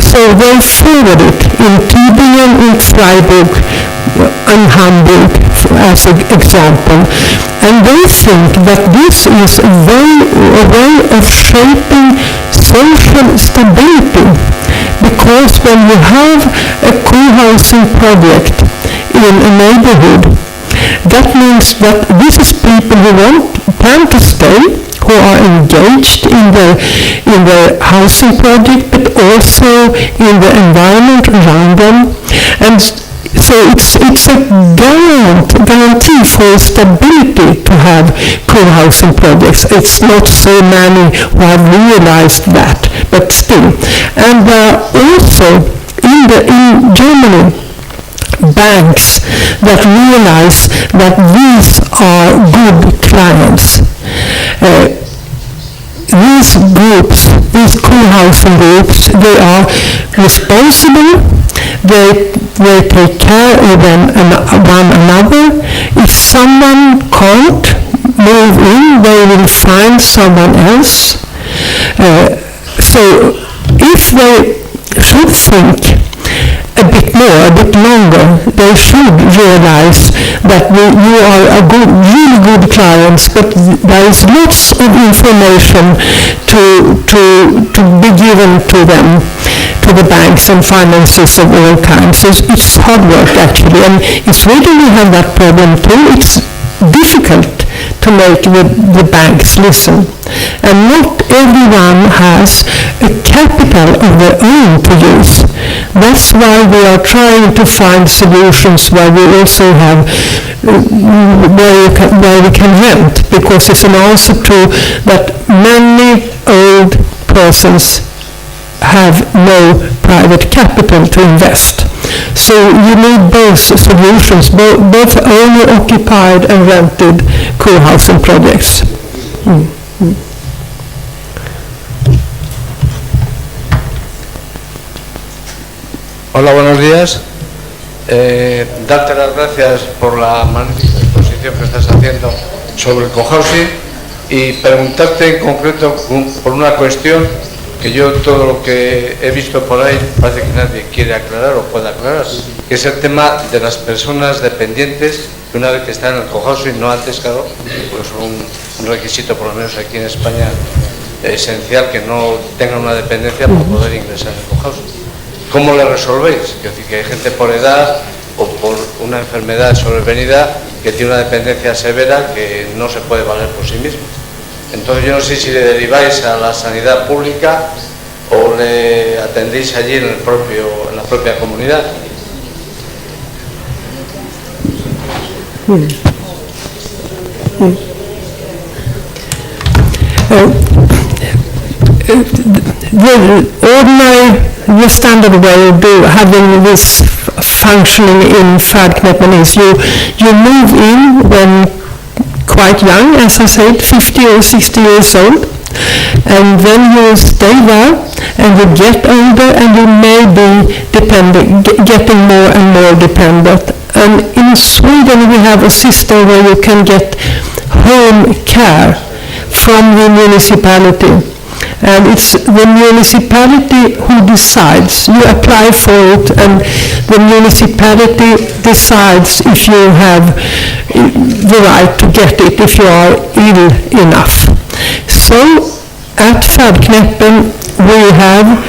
Speaker 1: So they forward it in Tübingen, in Freiburg, and Hamburg as an example. And they think that this is a way of shaping social stability, because when you have a co-housing project in a neighborhood, that means that this is people who plan to stay, who are engaged in the housing project, but also in the environment around them. And so it's a guarantee for stability to have co-housing projects. It's not so many who have realized that, but still. And there are also in Germany banks that realize that these are good clients. These groups, these co-housing groups, they are responsible, they take care of one another. If someone can't move in, they will find someone else. So if they should think a bit longer, they should realize that you are really good clients, but there is lots of information to be given to them, to the banks and finances of all kinds. So it's hard work actually, and in Sweden we have that problem too. It's difficult to make the banks listen, and not everyone has a capital of their own to use. That's why we are trying to find solutions where we also have where we can rent, because it's an answer to that many old persons have no private capital to invest. So you need both solutions, both owner-occupied and rented co-housing projects.
Speaker 7: Hola, buenos días. Darte las gracias por la magnífica exposición que estás haciendo sobre el cohousing y preguntarte en concreto por una cuestión que yo todo lo que he visto por ahí parece que nadie quiere aclarar o puede aclarar, que es el tema de las personas dependientes que una vez que están en el cohousing, no antes, claro, pues un requisito por lo menos aquí en España esencial, que no tengan una dependencia para poder ingresar en el cohousing. ¿Cómo le resolvéis? Es decir, que hay gente por edad o por una enfermedad sobrevenida que tiene una dependencia severa que no se puede valer por sí mismo. Entonces yo no sé si le deriváis a la sanidad pública o le atendéis allí en la propia comunidad.
Speaker 1: The standard way of having this functioning in färdknäppen is you move in when quite young, as I said, 50 or 60 years old, and then you stay there and you get older and you may be getting more and more dependent. And in Sweden we have a system where you can get home care from the municipality. And it's the municipality who decides. You apply for it and the municipality decides if you have the right to get it, if you are ill enough. So at Färdknäppen we have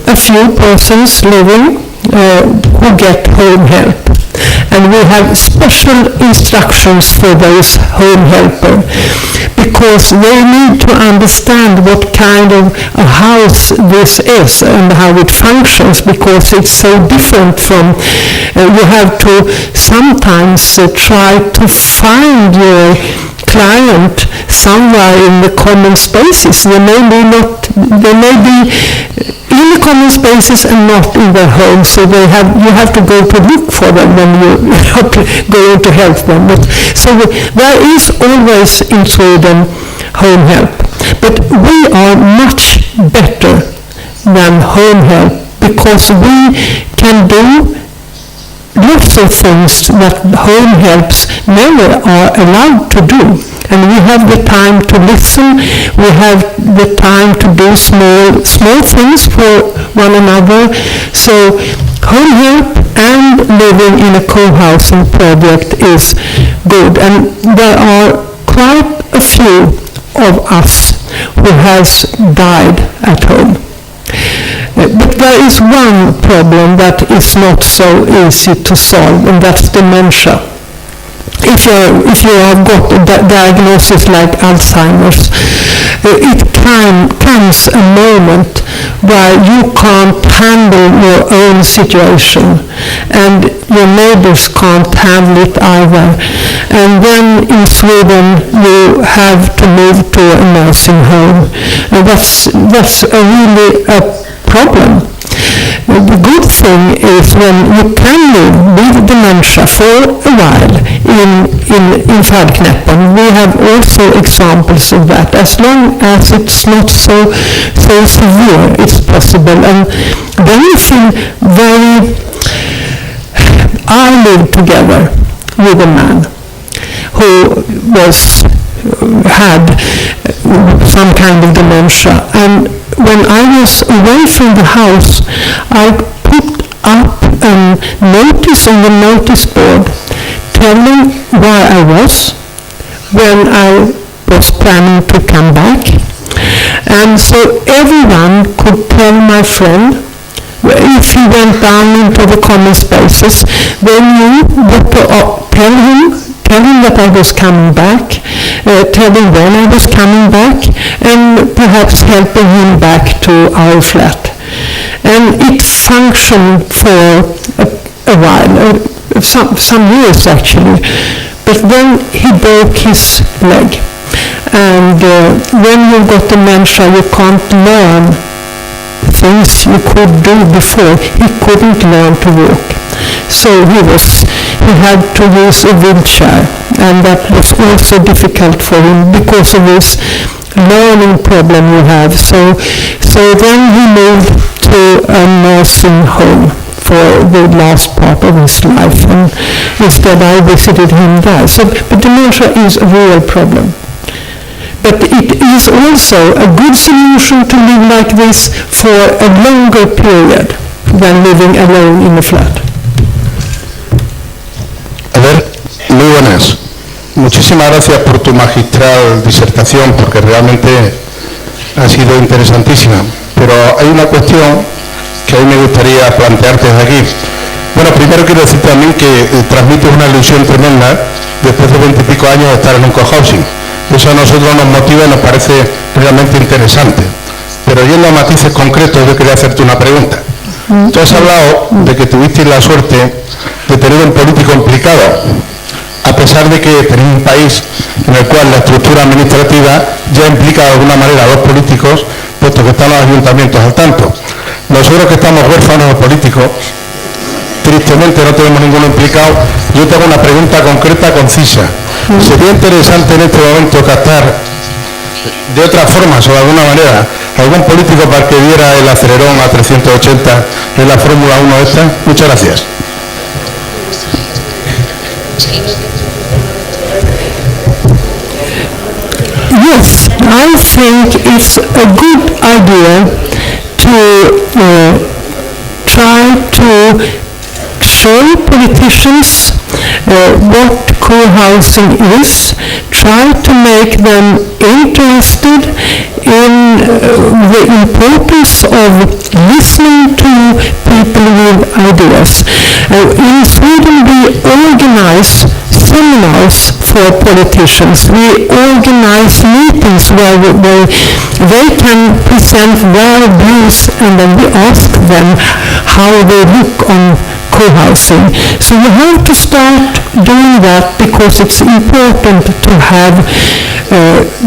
Speaker 1: a few persons living who get home help. And we have special instructions for those home helpers, because they need to understand what kind of a house this is and how it functions, because it's so different from, you have to sometimes try to find your client somewhere in the common spaces. They may be in the common spaces and not in their home, so you have to go to look for them when you are going to help them. So there is always in Sweden home help, but we are much better than home help, because we can do lots of things that home helps never are allowed to do. And we have the time to listen, we have the time to do small things for one another. So home help and living in a co-housing project is good. And there are quite a few of us who has died at home. But there is one problem that is not so easy to solve, and that's dementia. If you have got a diagnosis like Alzheimer's, it comes a moment where you can't handle your own situation, and your neighbors can't handle it either. And then in Sweden you have to move to a nursing home, and that's really a problem. The good thing is when you can live with dementia for a while in Färdknäppen. We have also examples of that. As long as it's not so severe, it's possible. And then you feel I lived together with a man who had some kind of dementia, and when I was away from the house, I put up a notice on the notice board telling where I was, when I was planning to come back. And so everyone could tell my friend, if he went down into the common spaces, they knew what to tell him that I was coming back, tell him when I was coming back, and perhaps helping him back to our flat. And it functioned for a while, some years actually, but then he broke his leg. And when you've got dementia, you can't learn things you could do before. He couldn't learn to walk. So he had to use a wheelchair, and that was also difficult for him because of this learning problem you have. So then he moved to a nursing home for the last part of his life, and instead I visited him there. So, but dementia is a real problem. But it is also a good solution to live like this for a longer period than living alone in a flat.
Speaker 8: A ver, muy buenas. Muchísimas gracias por tu magistral disertación, porque realmente ha sido interesantísima. Pero hay una cuestión que a mí me gustaría plantearte desde aquí. Bueno, primero quiero decirte a mí que transmites una ilusión tremenda después de 20 y pico años de estar en un cohousing. Eso a nosotros nos motiva y nos parece realmente interesante. Pero yendo a matices concretos, yo quería hacerte una pregunta. Tú has hablado de que tuviste la suerte de tener un político implicado, a pesar de que tenéis un país en el cual la estructura administrativa ya implica de alguna manera a los políticos, puesto que están los ayuntamientos al tanto. Nosotros que estamos huérfanos de políticos, tristemente no tenemos ninguno implicado. Yo tengo una pregunta concreta, concisa. Sería interesante en este momento captar de otra forma, o de alguna manera, algún político para que diera el acelerón a 380 en la Fórmula 1 esta. Muchas gracias.
Speaker 1: Yes, I think it's a good idea to try to show politicians what co-housing is, try to make them interested in the importance of listening to people with ideas. In Sweden we organize seminars for politicians. We organize meetings where they can present their views, and then we ask them how they look on co-housing. So you have to start doing that, because it's important to have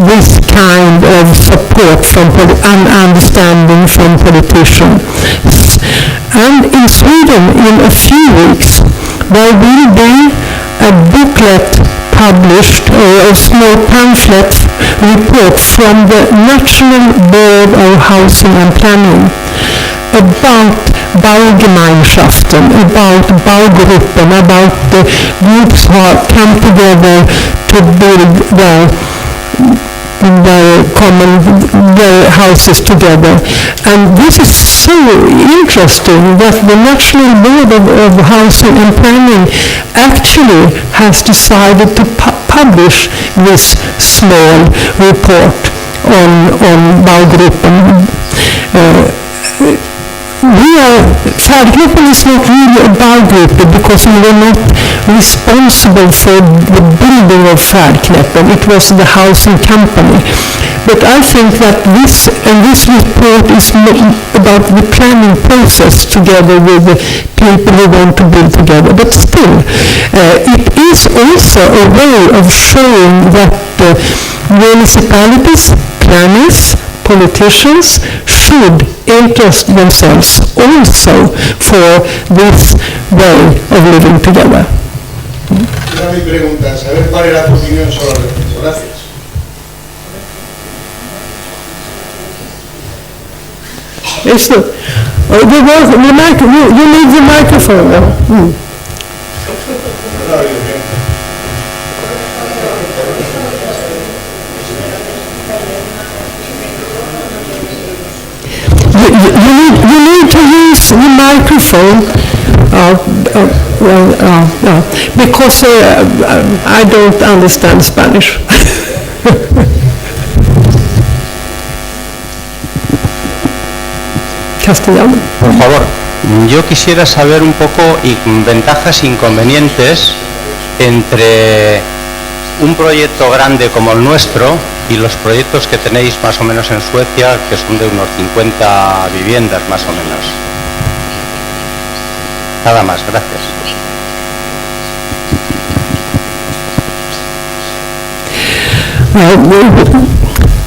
Speaker 1: this kind of support from and understanding from politicians. And in Sweden, in a few weeks, there will be a booklet published, or a small pamphlet report from the National Board of Housing and Planning about Baugemeinschaften, about Baugruppen, about the groups who come together to build their houses together. And this is so interesting that the National Board of Housing and Planning actually has decided to publish this small report on Baugruppen. Färdgruppen is not really a Baugruppen, because we were not responsible for the building of Färdknäppen. It was the housing company. But I think that this report is about the planning process together with the people who want to build together. But still, it is also a way of showing that municipalities, planners, politicians should interest themselves also for this way of living together.
Speaker 8: Era mi pregunta, saber cuál era tu opinión sobre el respecto. Gracias.
Speaker 1: It's you need the microphone now. You need to use the microphone because I don't understand Spanish. Castellano.
Speaker 9: Por favor, yo quisiera saber un poco ventajas e inconvenientes entre un proyecto grande como el nuestro y los proyectos que tenéis más o menos en Suecia, que son de unos 50 viviendas más o menos. Nada más, gracias.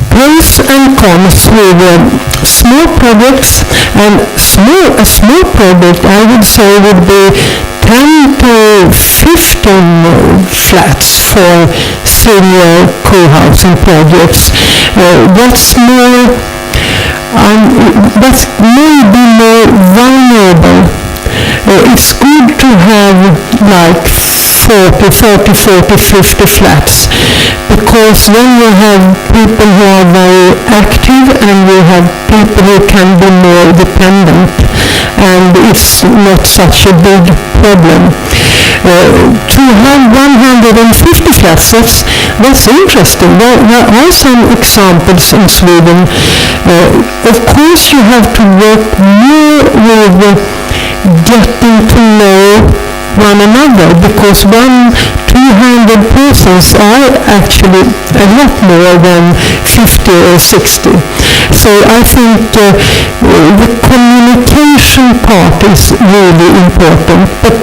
Speaker 1: Pros and cons with small projects, and a small project I would say would be 10 to 15 flats for senior co-housing projects. That's maybe more vulnerable. It's good to have like 30, 50 flats, because then you have people who are very active and you have people who can be more dependent, and it's not such a big problem. To have 150 flats, that's interesting. There are some examples in Sweden. Of course you have to work more with getting to know one another, because 200 persons are actually a lot more than 50 or 60. So I think the communication part is really important. But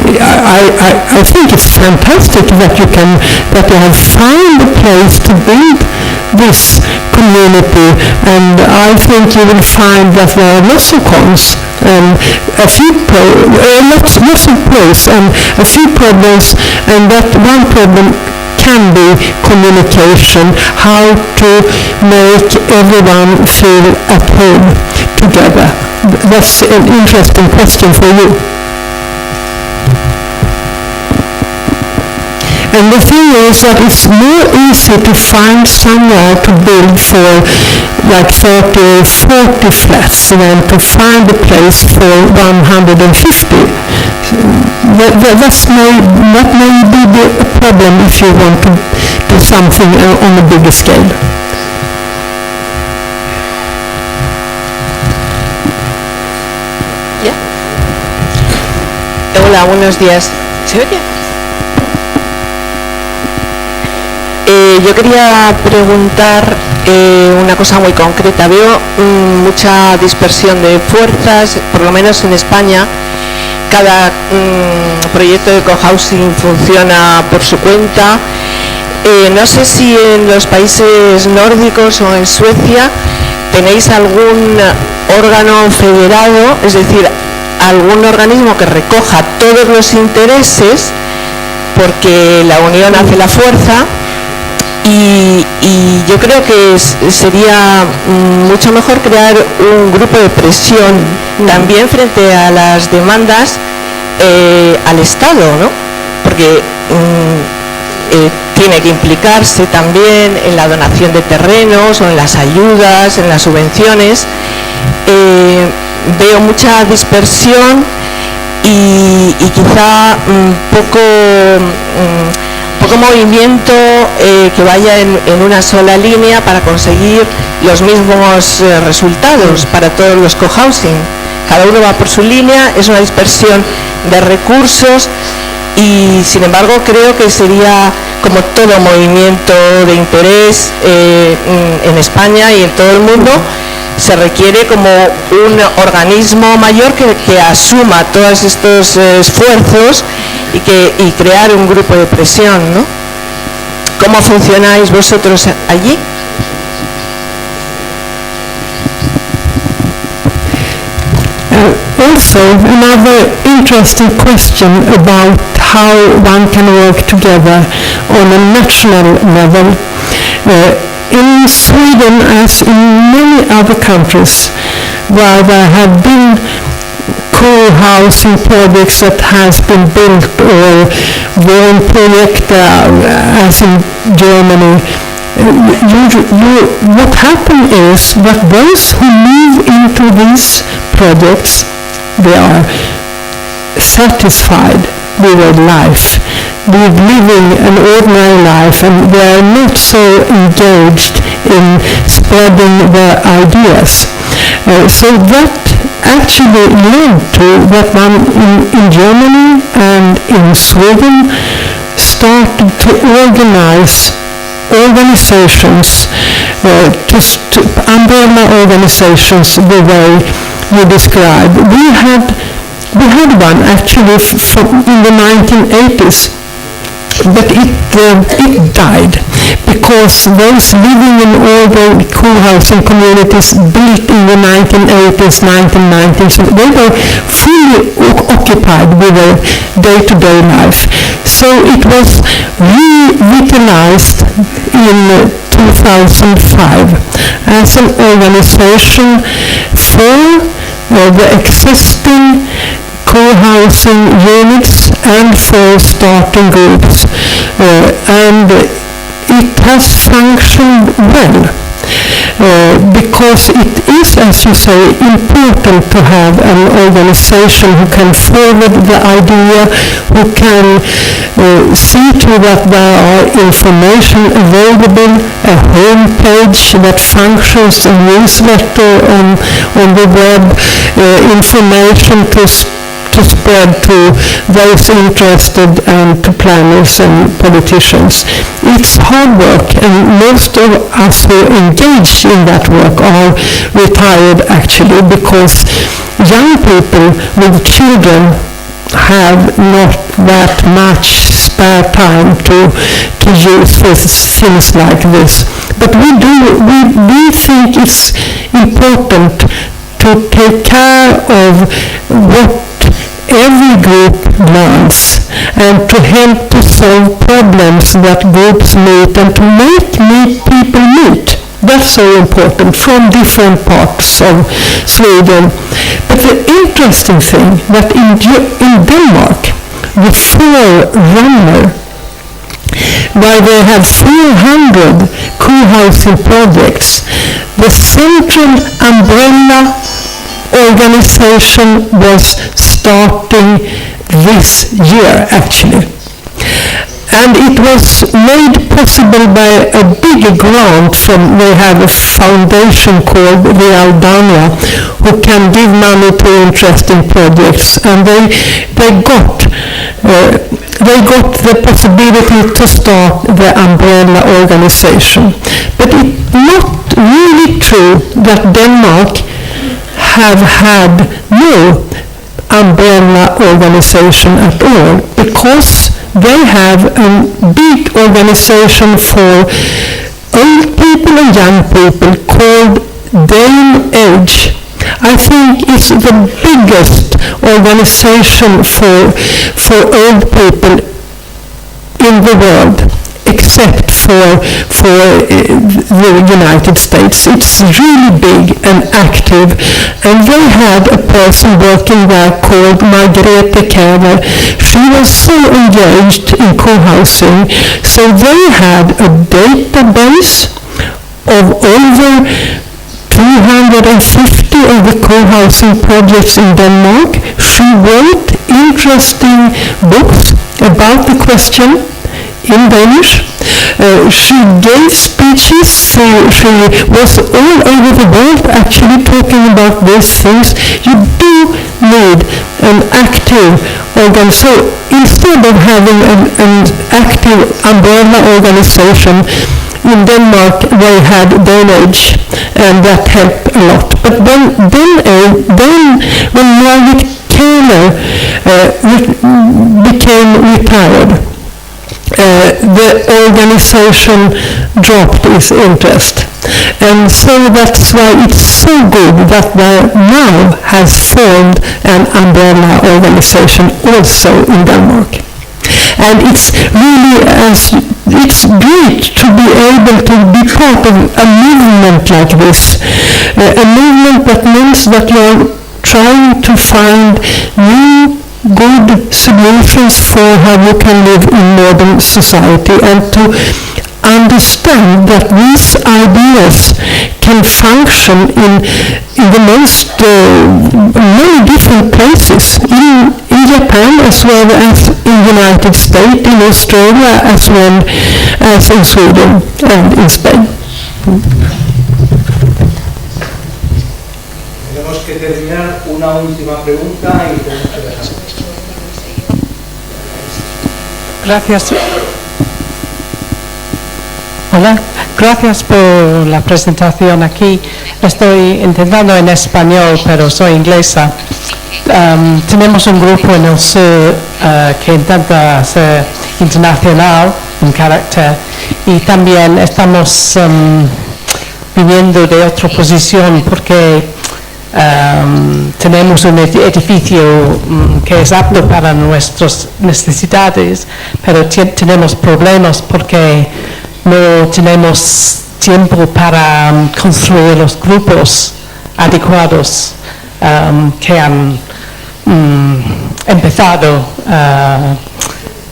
Speaker 1: I think it's fantastic that you have found a place to build this community, and I think you will find that there are lots of cons and lots of pros and a few problems, and that one problem can be communication, how to make everyone feel at home together. That's an interesting question for you. And the thing is that it's more easy to find somewhere to build for like 30 or 40 flats than to find a place for 150. That may be a problem if you want to do something on a bigger scale.
Speaker 10: Hola, buenos días. ¿Se oye? Yo quería preguntar una cosa muy concreta. Veo mucha dispersión de fuerzas, por lo menos en España. Cada proyecto de cohousing funciona por su cuenta. No sé si en los países nórdicos o en Suecia tenéis algún órgano federado, es decir, algún organismo que recoja todos los intereses, porque la unión hace la fuerza. Y yo creo que sería mucho mejor crear un grupo de presión también frente a las demandas al Estado, ¿no? Porque tiene que implicarse también en la donación de terrenos o en las ayudas, en las subvenciones. Veo mucha dispersión y quizá poco movimiento que vaya en una sola línea para conseguir los mismos resultados para todos los cohousing. Cada uno va por su línea, es una dispersión de recursos y sin embargo creo que sería, como todo movimiento de interés en España y en todo el mundo, se requiere como un organismo mayor que asuma todos estos esfuerzos y crear un grupo de presión, ¿no? ¿Cómo funcionáis vosotros allí?
Speaker 1: Also, another interesting question about how one can work together on a national level. In Sweden, as in many other countries, where there have been co-housing projects that has been built, or project as in Germany, what happens is that those who move into these projects, they are satisfied with their life, with living an ordinary life, and they are not so engaged in spreading their ideas. So that actually led to that one in Germany and in Sweden started to organize organizations, to umbrella organizations the way you described. We had one actually in the 1980s, but it died because those living in all the co-housing communities built in the 1980s, 1990s, they were fully occupied with their day-to-day life. So it was revitalized in 2005 as an organization for the existing co-housing units and for starting groups, and it has functioned well because it is, as you say, important to have an organization who can forward the idea, who can see to that there are information available, a home page that functions, a newsletter on the web, information to spread to those interested and to planners and politicians. It's hard work, and most of us who engage in that work are retired actually, because young people with children have not that much spare time to use for things like this. But we think it's important to take care of what every group learns, and to help to solve problems that groups meet, and to make people meet. That's so important from different parts of Sweden. But the interesting thing that in Denmark, the Forerunner, where they have 400 co-housing projects, the central umbrella organization was starting this year actually. And it was made possible by a big grant from, they have a foundation called the Aldania, who can give money to interesting projects, and they got the possibility to start the umbrella organization. But it's not really true that Denmark have had no umbrella organization at all, because they have a big organization for old people and young people called Dame Age. I think it's the biggest organization for old people in the world, except for the United States. It's really big and active, and they had a person working there called Margrethe Kärnekull. She was so engaged in co-housing, so they had a database of over 250 of the co-housing projects in Denmark. She wrote interesting books about the question in Danish. She gave speeches. She was all over the world actually talking about these things. You do need an active organ. So instead of having an active umbrella organization, in Denmark they had Danish, and that helped a lot. But then when Margrethe Kärnekull became retired, the organization dropped its interest. And so that's why it's so good that they now has formed an umbrella organization also in Denmark. And it's really, it's great to be able to be part of a movement like this, a movement that means that you're trying to find new good solutions for how you can live in modern society, and to understand that these ideas can function in the most many different places, in Japan as well as in the United States, in Australia as well as in Sweden and in Spain.
Speaker 3: Tenemos que terminar. Una última pregunta y tenemos que dejar.
Speaker 11: Gracias. Hola, gracias por la presentación aquí. Estoy intentando en español, pero soy inglesa. Tenemos un grupo en el sur que intenta ser internacional en carácter, y también estamos viniendo de otra posición porque tenemos un edificio que es apto para nuestras necesidades, pero tenemos problemas porque no tenemos tiempo para construir los grupos adecuados que han empezado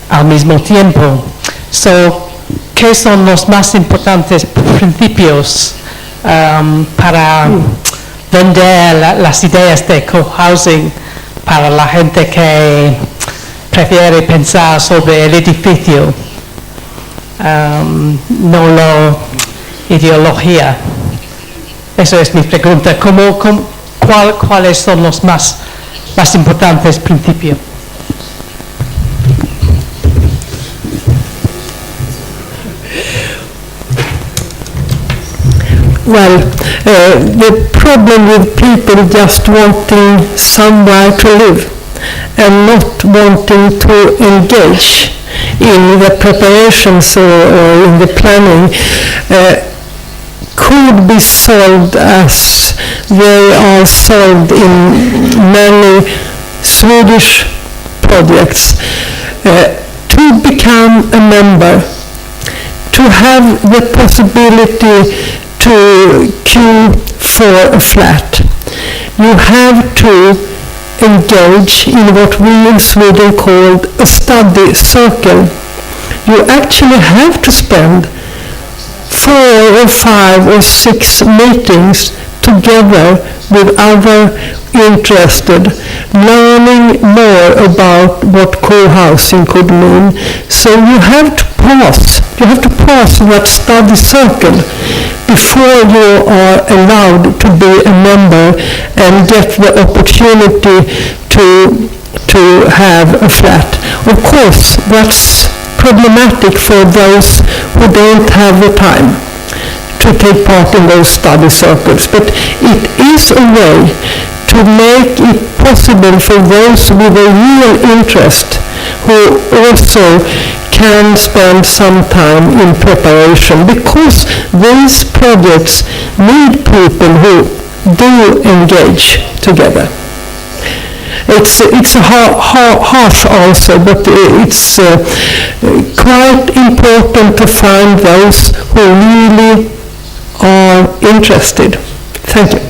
Speaker 11: al mismo tiempo. ¿Qué son los más importantes principios para vender las ideas de cohousing para la gente que prefiere pensar sobre el edificio, no la ideología? Esa es mi pregunta. ¿Cuáles son los más importantes principios?
Speaker 1: Well, the problem with people just wanting somewhere to live and not wanting to engage in the preparations or in the planning could be solved as they are solved in many Swedish projects. To become a member, to have the possibility to queue for a flat, you have to engage in what we in Sweden call a study circle. You actually have to spend 4 or 5 or 6 meetings together with other interested, learning more clear about what co-housing could mean. So you have to pass that study circle before you are allowed to be a member and get the opportunity to have a flat. Of course, that's problematic for those who don't have the time to take part in those study circles, but it is a way to make it possible for those with a real interest who also can spend some time in preparation, because these projects need people who do engage together. It's a harsh answer, but it's quite important to find those who really are interested. Thank you.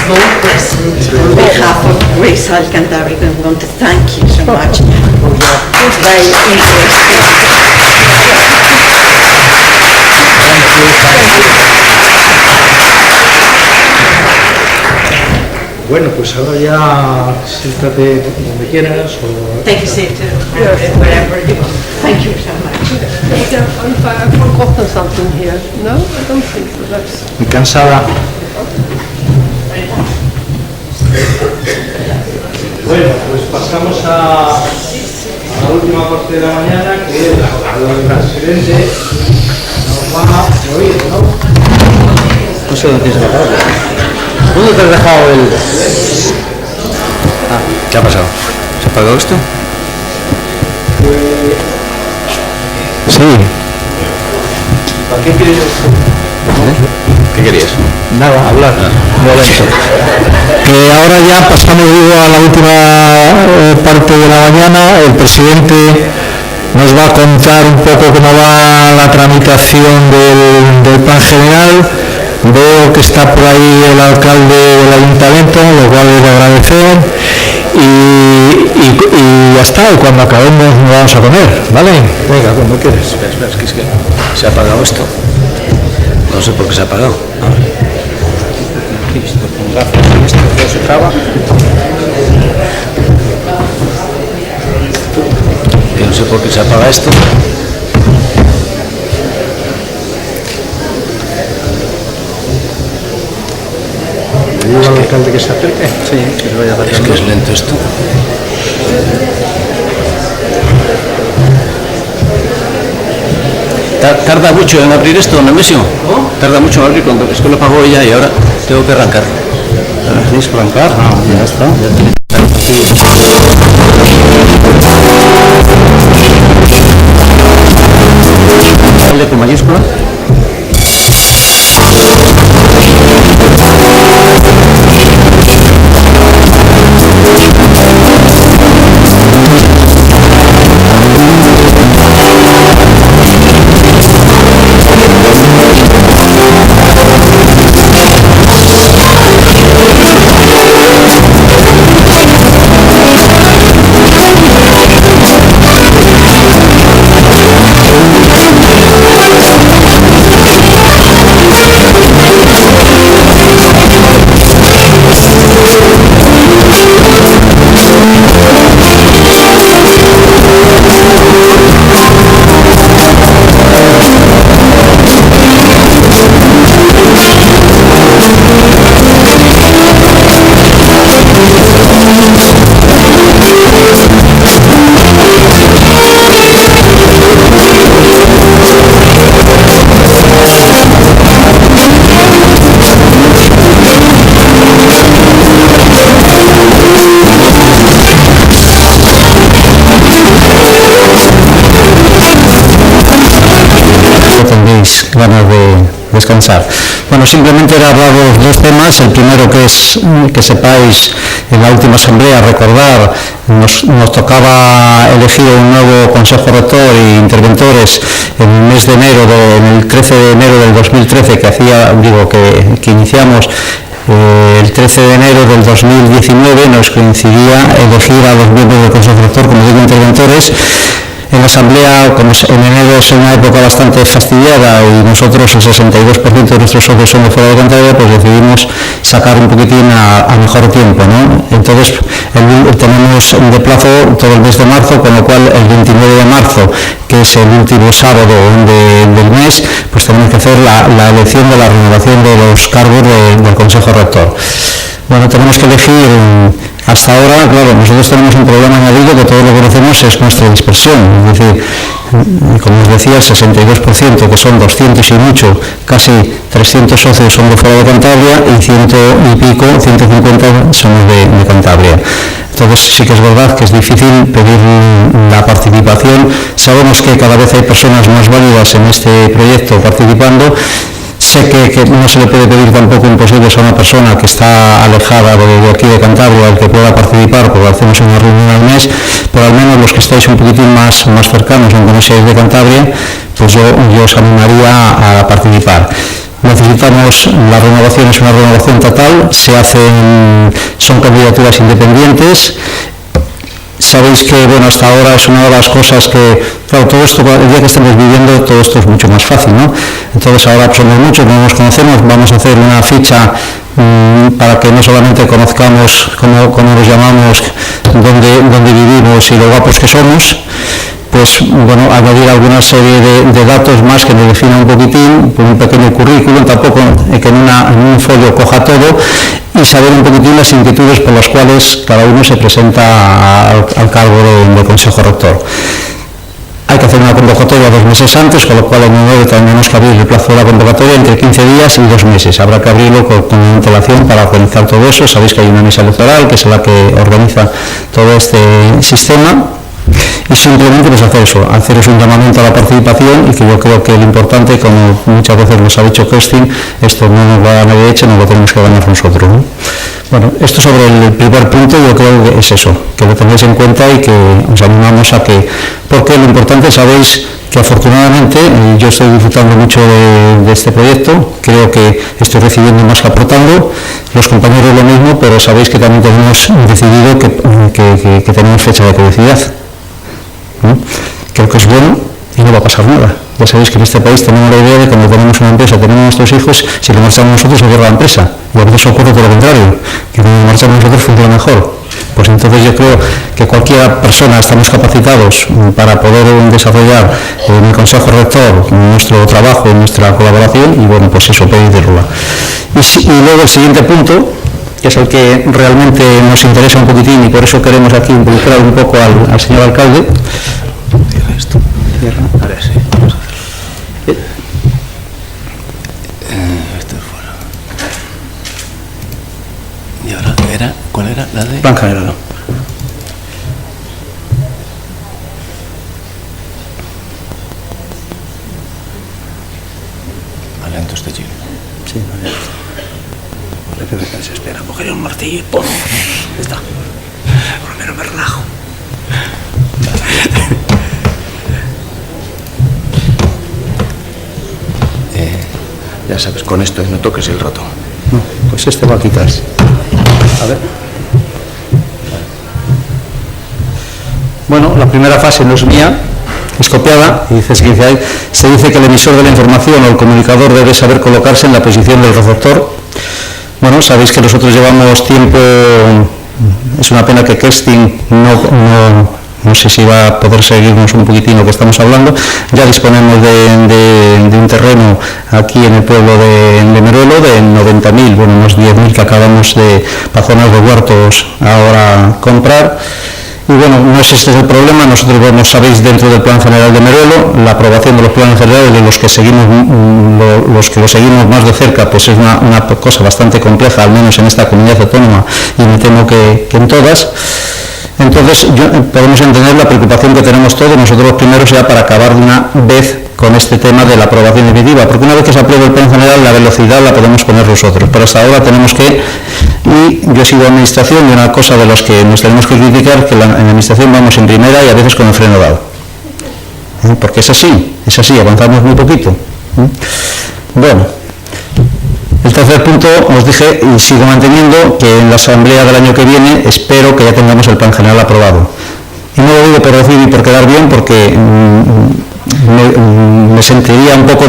Speaker 3: Bueno, pues...
Speaker 12: On behalf of Brisa del Cantábrico, I want to thank you so much. It's very interesting.
Speaker 3: Bueno, pues ahora ya siéntate donde quieras o...
Speaker 12: Take a seat wherever you want. Thank you so much.
Speaker 11: I've forgotten something here. No, I don't think so. That's...
Speaker 3: Muy cansada. Bueno, pues pasamos a la última parte de la mañana, que es la presidente nos va a oír, ¿no? No sé dónde tienes la palabra. ¿Dónde te has dejado el...? Ah, ¿qué ha pasado? ¿Se ha apagado esto? Sí. ¿Para qué quieres esto?
Speaker 9: ¿Qué querías?
Speaker 3: Nada, hablar.
Speaker 8: Que ahora ya pasamos a la última parte de la mañana. El presidente nos va a contar un poco cómo va la tramitación del plan general. Veo que está por ahí el alcalde del ayuntamiento, lo cual es de agradecer. Y ya está, y cuando acabemos nos vamos a comer, ¿vale? Venga, cuando quieres.
Speaker 9: Espera, es que se ha apagado esto. No sé por qué se ha apagado.
Speaker 3: Esto todo se traba.
Speaker 9: Que no sé por qué se apaga esto.
Speaker 3: ¿Le digo al alcalde que se acerque? Sí, que se vaya acercando.
Speaker 9: Es que es lento esto. ¿Tarda mucho en abrir esto, Nemesio? ¿Cómo? Tarda mucho en abrir, cuando es que lo pagó ella y ahora tengo que arrancar.
Speaker 3: ¿Tienes que arrancar? Ah, ya está.
Speaker 9: ¿Alde con mayúscula?
Speaker 8: Ganas de descansar.
Speaker 13: Bueno, simplemente era hablar de los dos temas. El primero, que es que sepáis, en la última asamblea, recordar, nos tocaba elegir un nuevo Consejo Rector e interventores en el mes de enero, en el 13 de enero del 2013, que iniciamos. El 13 de enero del 2019 nos coincidía elegir a los miembros del Consejo Rector como digo interventores. En la asamblea, como en enero es una época bastante fastidiada y nosotros el 62% de nuestros socios son de fuera de Cantabria, pues decidimos sacar un poquitín a mejor tiempo, ¿no? Entonces tenemos de plazo todo el mes de marzo, con lo cual el 29 de marzo, que es el último sábado del mes, pues tenemos que hacer la elección de la renovación de los cargos del Consejo Rector. Bueno, tenemos que elegir. Hasta ahora, claro, nosotros tenemos un problema añadido que todo lo que conocemos es nuestra dispersión. Es decir, como os decía, el 62%, que son 200 y mucho, casi 300 socios son de fuera de Cantabria y 100 y pico, 150 somos de Cantabria. Entonces sí que es verdad que es difícil pedir la participación. Sabemos que cada vez hay personas más válidas en este proyecto participando. Sé que no se le puede pedir tampoco imposibles a una persona que está alejada de aquí de Cantabria el que pueda participar, porque hacemos una reunión al mes, pero al menos los que estáis un poquitín más cercanos, aunque no seáis de Cantabria, pues yo os animaría a participar. Necesitamos, la renovación es una renovación total, son candidaturas independientes. Sabéis que, bueno, hasta ahora es una de las cosas que, claro, todo esto, el día que estemos viviendo, todo esto es mucho más fácil, ¿no? Entonces ahora somos muchos, no nos conocemos, vamos a hacer una ficha para que no solamente conozcamos cómo nos llamamos, dónde vivimos y lo guapos que somos, pues bueno, añadir alguna serie de datos más que nos defina un poquitín, un pequeño currículum, tampoco que en un folio coja todo, y saber un poquitín las inquietudes por las cuales cada uno se presenta al cargo del Consejo Rector. Hay que hacer una convocatoria 2 meses antes, con lo cual en el 9 tenemos que abrir el plazo de la convocatoria entre 15 días y 2 meses. Habrá que abrirlo con antelación para organizar todo eso. Sabéis que hay una mesa electoral que es la que organiza todo este sistema. Y simplemente pues hacer un llamamiento a la participación, y que yo creo que lo importante, como muchas veces nos ha dicho Kerstin, esto no nos lo da nadie hecho, no lo tenemos que ganar nosotros, ¿no? Bueno, esto sobre el primer punto, yo creo que es eso, que lo tengáis en cuenta y que os animamos a que, porque lo importante, sabéis que afortunadamente yo estoy disfrutando mucho de este proyecto, creo que estoy recibiendo más que aportando, los compañeros lo mismo, pero sabéis que también tenemos decidido que tenemos fecha de caducidad. Creo que es bueno y no va a pasar nada. Ya sabéis que en este país tenemos la idea de que cuando tenemos una empresa, tenemos nuestros hijos, si le marchamos nosotros se cierra la empresa, y a veces ocurre por lo contrario, que cuando marchamos nosotros funciona mejor. Pues entonces yo creo que cualquier persona estamos capacitados para poder desarrollar en el Consejo Rector nuestro trabajo, nuestra colaboración, y bueno, pues eso, pedirlo. Y luego el siguiente punto, que es el que realmente nos interesa un poquitín, y por eso queremos aquí involucrar un poco al señor alcalde. Cierra esto. Cierra. Ahora sí. Vamos a hacerlo. Esto es fuera. ¿Y ahora cuál era la de? Plan general. Vale, entonces te chico. Sí, vale. Vale, que se espera. Cogeré un martillo y ¡pum! Ya está. Por lo menos me relajo. Ya sabes, con esto no toques el ratón. No, pues este va a quitar. A ver. Bueno, la primera fase no es mía, es copiada, y se dice que el emisor de la información o el comunicador debe saber colocarse en la posición del receptor. Bueno, sabéis que nosotros llevamos tiempo, es una pena que Kerstin no sé si va a poder seguirnos un poquitín lo que estamos hablando. Ya disponemos de un terreno aquí en el pueblo de Meruelo de 90.000, bueno, unos 10.000 que acabamos para zonas de huertos ahora comprar. Y bueno, no es este el problema. Nosotros, como sabéis, dentro del Plan General de Meruelo, la aprobación de los planes generales, de los que lo seguimos más de cerca, pues es una cosa bastante compleja, al menos en esta comunidad autónoma, y me temo que en todas. Entonces, podemos entender la preocupación que tenemos todos nosotros los primeros, ya para acabar de una vez con este tema de la aprobación definitiva, porque una vez que se apruebe el plan general, la velocidad la podemos poner nosotros, pero hasta ahora tenemos que, y yo he sido administración, y una cosa de los que nos tenemos que criticar, que en la administración vamos en primera y a veces con el freno dado, porque es así, avanzamos muy poquito. Bueno, el tercer punto os dije, y sigo manteniendo, que en la asamblea del año que viene espero que ya tengamos el plan general aprobado. Y no lo digo por decir y por quedar bien, porque me sentiría un poco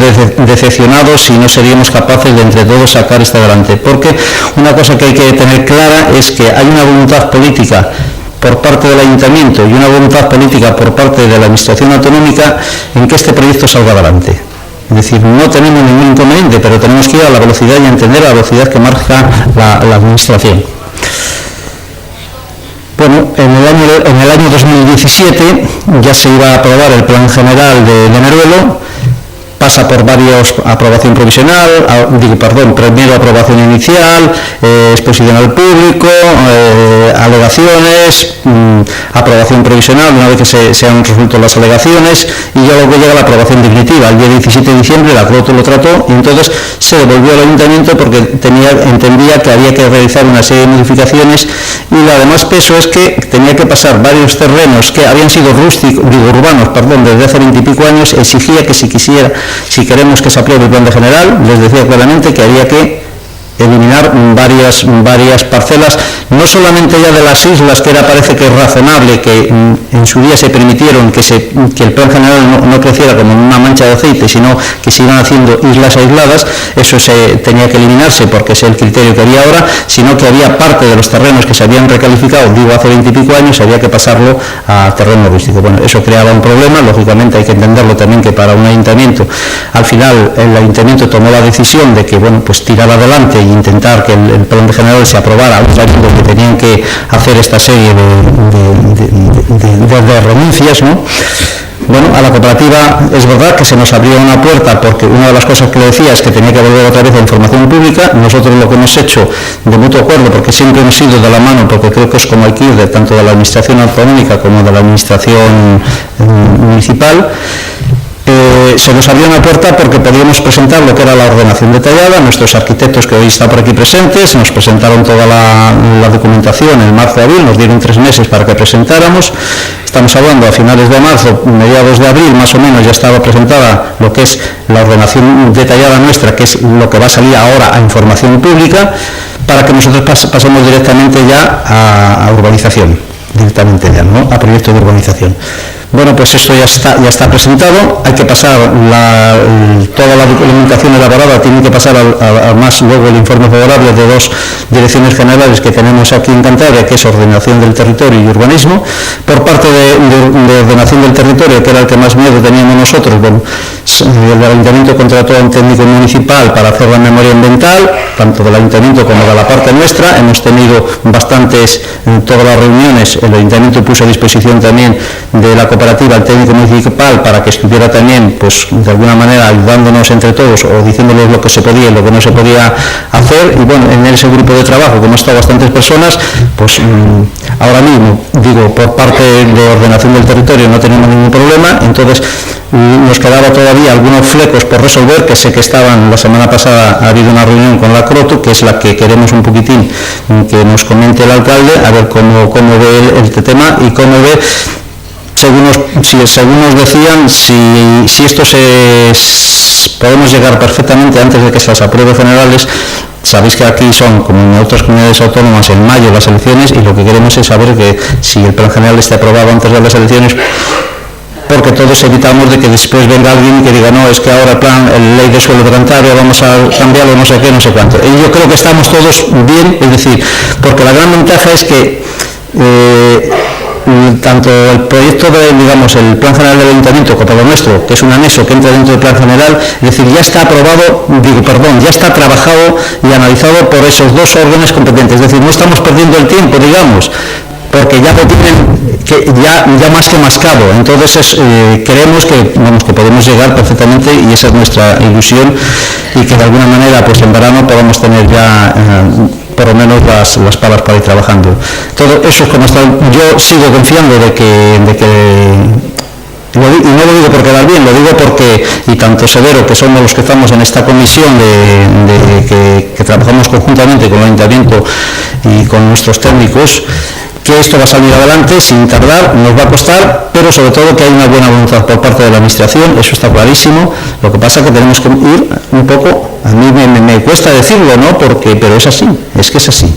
Speaker 13: decepcionado si no seríamos capaces de entre todos sacar esto adelante, porque una cosa que hay que tener clara es que hay una voluntad política por parte del ayuntamiento y una voluntad política por parte de la administración autonómica en que este proyecto salga adelante. Es decir, no tenemos ningún inconveniente, pero tenemos que ir a la velocidad y entender la velocidad que marca la administración. Bueno, en el año 2017 ya se iba a aprobar el plan general de Meruelo, pasa por varios, aprobación provisional, primero aprobación inicial, exposición al público, alegaciones, aprobación provisional una vez que se han resuelto las alegaciones, y ya luego llega la aprobación definitiva. El día 17 de diciembre la CROTO lo trató y entonces se devolvió al ayuntamiento porque entendía que había que realizar una serie de modificaciones, y lo además peso es que tenía que pasar varios terrenos que habían sido urbanos desde hace 20 y pico años. Exigía que si queremos que se apruebe el plan de general, les decía claramente que había que eliminar varias parcelas, no solamente ya de las islas, que parece que es razonable que en su día se permitieron que el plan general no creciera como una mancha de aceite, sino que se iban haciendo islas aisladas. Eso tenía que eliminarse porque es el criterio que había ahora, sino que había parte de los terrenos que se habían recalificado, hace 20 y pico años, había que pasarlo a terreno rústico. Bueno, eso creaba un problema, lógicamente hay que entenderlo también, que para un ayuntamiento, al final el ayuntamiento tomó la decisión de que, tirar adelante e intentar que el plan general se aprobara, sabiendo que tenían que hacer esta serie de renuncias, ¿no? Bueno, a la cooperativa es verdad que se nos abrió una puerta, porque una de las cosas que le decía es que tenía que volver otra vez a información pública. Nosotros lo que hemos hecho de mutuo acuerdo, porque siempre hemos ido de la mano, porque creo que es como hay que ir tanto de la administración autonómica como de la administración municipal, se nos abrió una puerta porque podíamos presentar lo que era la ordenación detallada. Nuestros arquitectos, que hoy están por aquí presentes, nos presentaron toda la documentación en marzo-abril, nos dieron 3 meses para que presentáramos. Estamos hablando a finales de marzo, mediados de abril, más o menos, ya estaba presentada lo que es la ordenación detallada nuestra, que es lo que va a salir ahora a información pública, para que nosotros pasemos directamente ya a urbanización, ¿no? A proyecto de urbanización. Bueno, pues esto ya está presentado. Hay que pasar toda la documentación elaborada, tiene que pasar más luego el informe favorable de 2 direcciones generales que tenemos aquí en Cantabria, que es ordenación del territorio y urbanismo. Por parte de ordenación del territorio, que era el que más miedo teníamos nosotros, el ayuntamiento contrató a un técnico municipal para hacer la memoria ambiental, tanto del ayuntamiento como de la parte nuestra. Hemos tenido bastantes, en todas las reuniones, el ayuntamiento puso a disposición también de la cooperativa al técnico municipal para que estuviera también, de alguna manera, ayudándonos entre todos o diciéndoles lo que se podía y lo que no se podía hacer. Y bueno, en ese grupo de trabajo, como han estado bastantes personas, ahora mismo, por parte de ordenación del territorio no tenemos ningún problema. Entonces nos quedaba todavía algunos flecos por resolver, que sé que estaban, la semana pasada ha habido una reunión con la CROTO, que es la que queremos un poquitín que nos comente el alcalde, a ver cómo ve este tema y cómo ve, según nos decían, si esto podemos llegar perfectamente antes de que se las apruebe generales. Sabéis que aquí son, como en otras comunidades autónomas, en mayo las elecciones, y lo que queremos es saber que si el plan general esté aprobado antes de las elecciones, porque todos evitamos de que después venga alguien que diga, no, es que ahora el ley de suelo de Cantabria vamos a cambiarlo, no sé qué, no sé cuánto. Y yo creo que estamos todos bien, es decir, porque la gran ventaja es que tanto el proyecto el plan general del ayuntamiento como el nuestro, que es un anexo que entra dentro del plan general, es decir, ya está aprobado, ya está trabajado y analizado por esos 2 órdenes competentes. Es decir, no estamos perdiendo el tiempo, porque ya lo tienen ya más que mascado. Entonces creemos que podemos llegar perfectamente, y esa es nuestra ilusión, y que de alguna manera en verano podamos tener ya por lo menos las palas para ir trabajando. Todo eso es como está. Yo sigo confiando de que Y no lo digo por quedar bien, lo digo porque, y tanto Severo, que somos los que estamos en esta comisión que trabajamos conjuntamente con el Ayuntamiento y con nuestros técnicos, que esto va a salir adelante sin tardar, nos va a costar, pero sobre todo que hay una buena voluntad por parte de la Administración, eso está clarísimo. Lo que pasa es que tenemos que ir un poco, a mí me cuesta decirlo, ¿no? Pero es así, es que es así.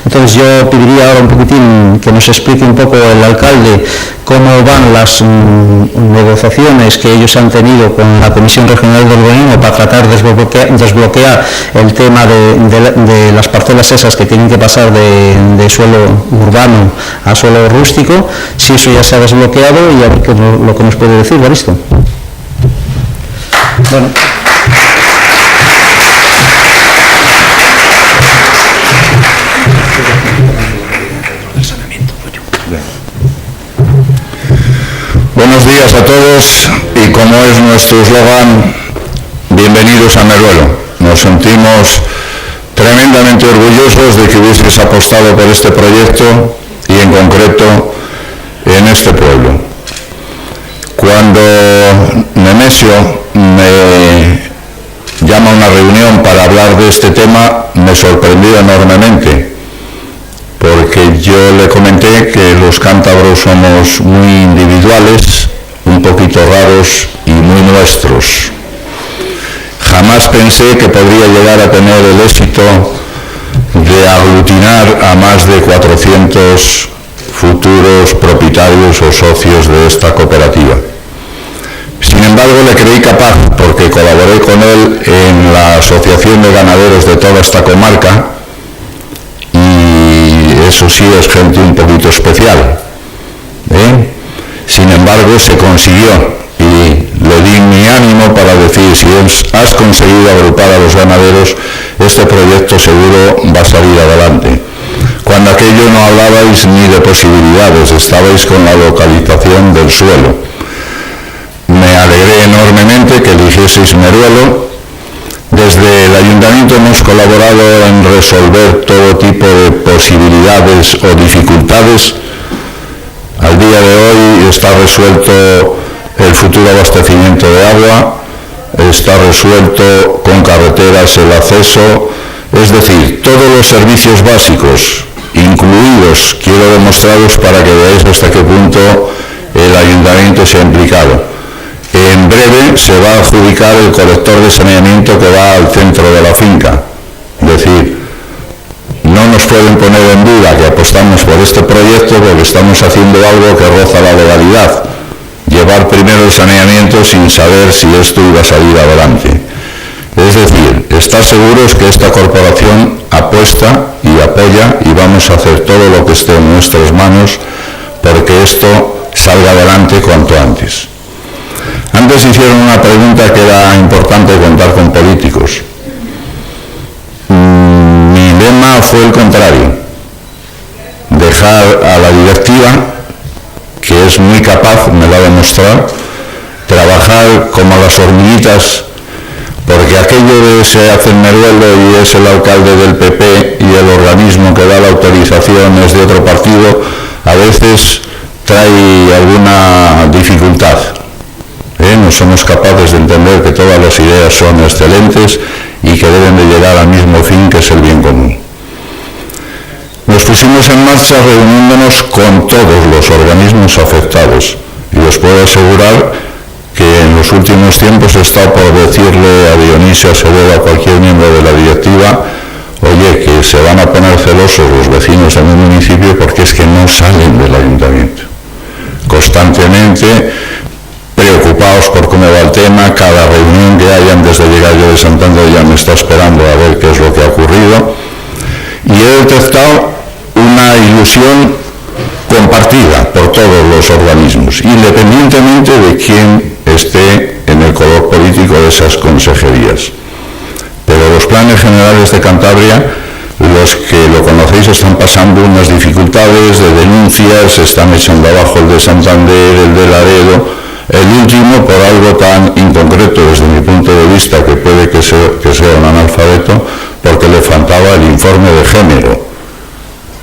Speaker 13: Entonces yo pediría ahora un poquitín que nos explique un poco el alcalde cómo van las negociaciones que ellos han tenido con la Comisión Regional de Urbanismo para tratar de desbloquear el tema de las parcelas esas que tienen que pasar de suelo urbano a suelo rústico, si eso ya se ha desbloqueado, y a ver lo que nos puede decir, ¿listo? Bueno.
Speaker 8: Buenos días a todos, y como es nuestro eslogan, bienvenidos a Meruelo. Nos sentimos tremendamente orgullosos de que hubieseis apostado por este proyecto y en concreto en este pueblo. Cuando Nemesio me llama a una reunión para hablar de este tema, me sorprendió enormemente, porque yo le comenté que los cántabros somos muy individuales, un poquito raros y muy nuestros. Jamás pensé que podría llegar a tener el éxito de aglutinar a más de 400 futuros propietarios o socios de esta cooperativa. Sin embargo, le creí capaz, porque colaboré con él en la Asociación de Ganaderos de toda esta comarca, y eso sí es gente un poquito especial, Sin embargo, se consiguió, y le di mi ánimo para decir, si has conseguido agrupar a los ganaderos, este proyecto seguro va a salir adelante. Cuando aquello no hablabais ni de posibilidades, estabais con la localización del suelo. Me alegré enormemente que eligieseis Meruelo. Desde el Ayuntamiento hemos colaborado en resolver todo tipo de posibilidades o dificultades. Al día de hoy está resuelto el futuro abastecimiento de agua, está resuelto con carreteras el acceso, es decir, todos los servicios básicos incluidos, quiero demostraros para que veáis hasta qué punto el Ayuntamiento se ha implicado. En breve se va a adjudicar el colector de saneamiento que va al centro de la finca. Es decir, no nos pueden poner en duda que apostamos por este proyecto, porque estamos haciendo algo que roza la legalidad. Llevar primero el saneamiento sin saber si esto iba a salir adelante. Es decir, estar seguros que esta corporación apuesta y apoya, y vamos a hacer todo lo que esté en nuestras manos porque esto salga adelante cuanto antes. Antes hicieron una pregunta que era importante contar con políticos. Mi lema fue el contrario: dejar a la directiva, que es muy capaz, me lo ha demostrado, trabajar como las hormiguitas, porque aquello de se hace en Meruelo y es el alcalde del PP y el organismo que da la autorización es de otro partido, a veces trae alguna dificultad. No somos capaces de entender que todas las ideas son excelentes y que deben de llegar al mismo fin, que es el bien común. Nos pusimos en marcha reuniéndonos con todos los organismos afectados, y os puedo asegurar que en los últimos tiempos he estado por decirle a Dionisio, a Severo, a cualquier miembro de la directiva: oye, que se van a poner celosos los vecinos de mi municipio porque es que no salen del ayuntamiento. Constantemente preocupados por cómo va el tema, cada reunión que hay antes de llegar yo de Santander ya me está esperando a ver qué es lo que ha ocurrido, y he detectado una ilusión compartida por todos los organismos, independientemente de quién esté en el color político de esas consejerías. Pero los planes generales de Cantabria, los que lo conocéis, están pasando unas dificultades de denuncias, se están echando abajo el de Santander, el de Laredo, el último por algo tan inconcreto desde mi punto de vista, que puede que sea un analfabeto, porque le faltaba el informe de género.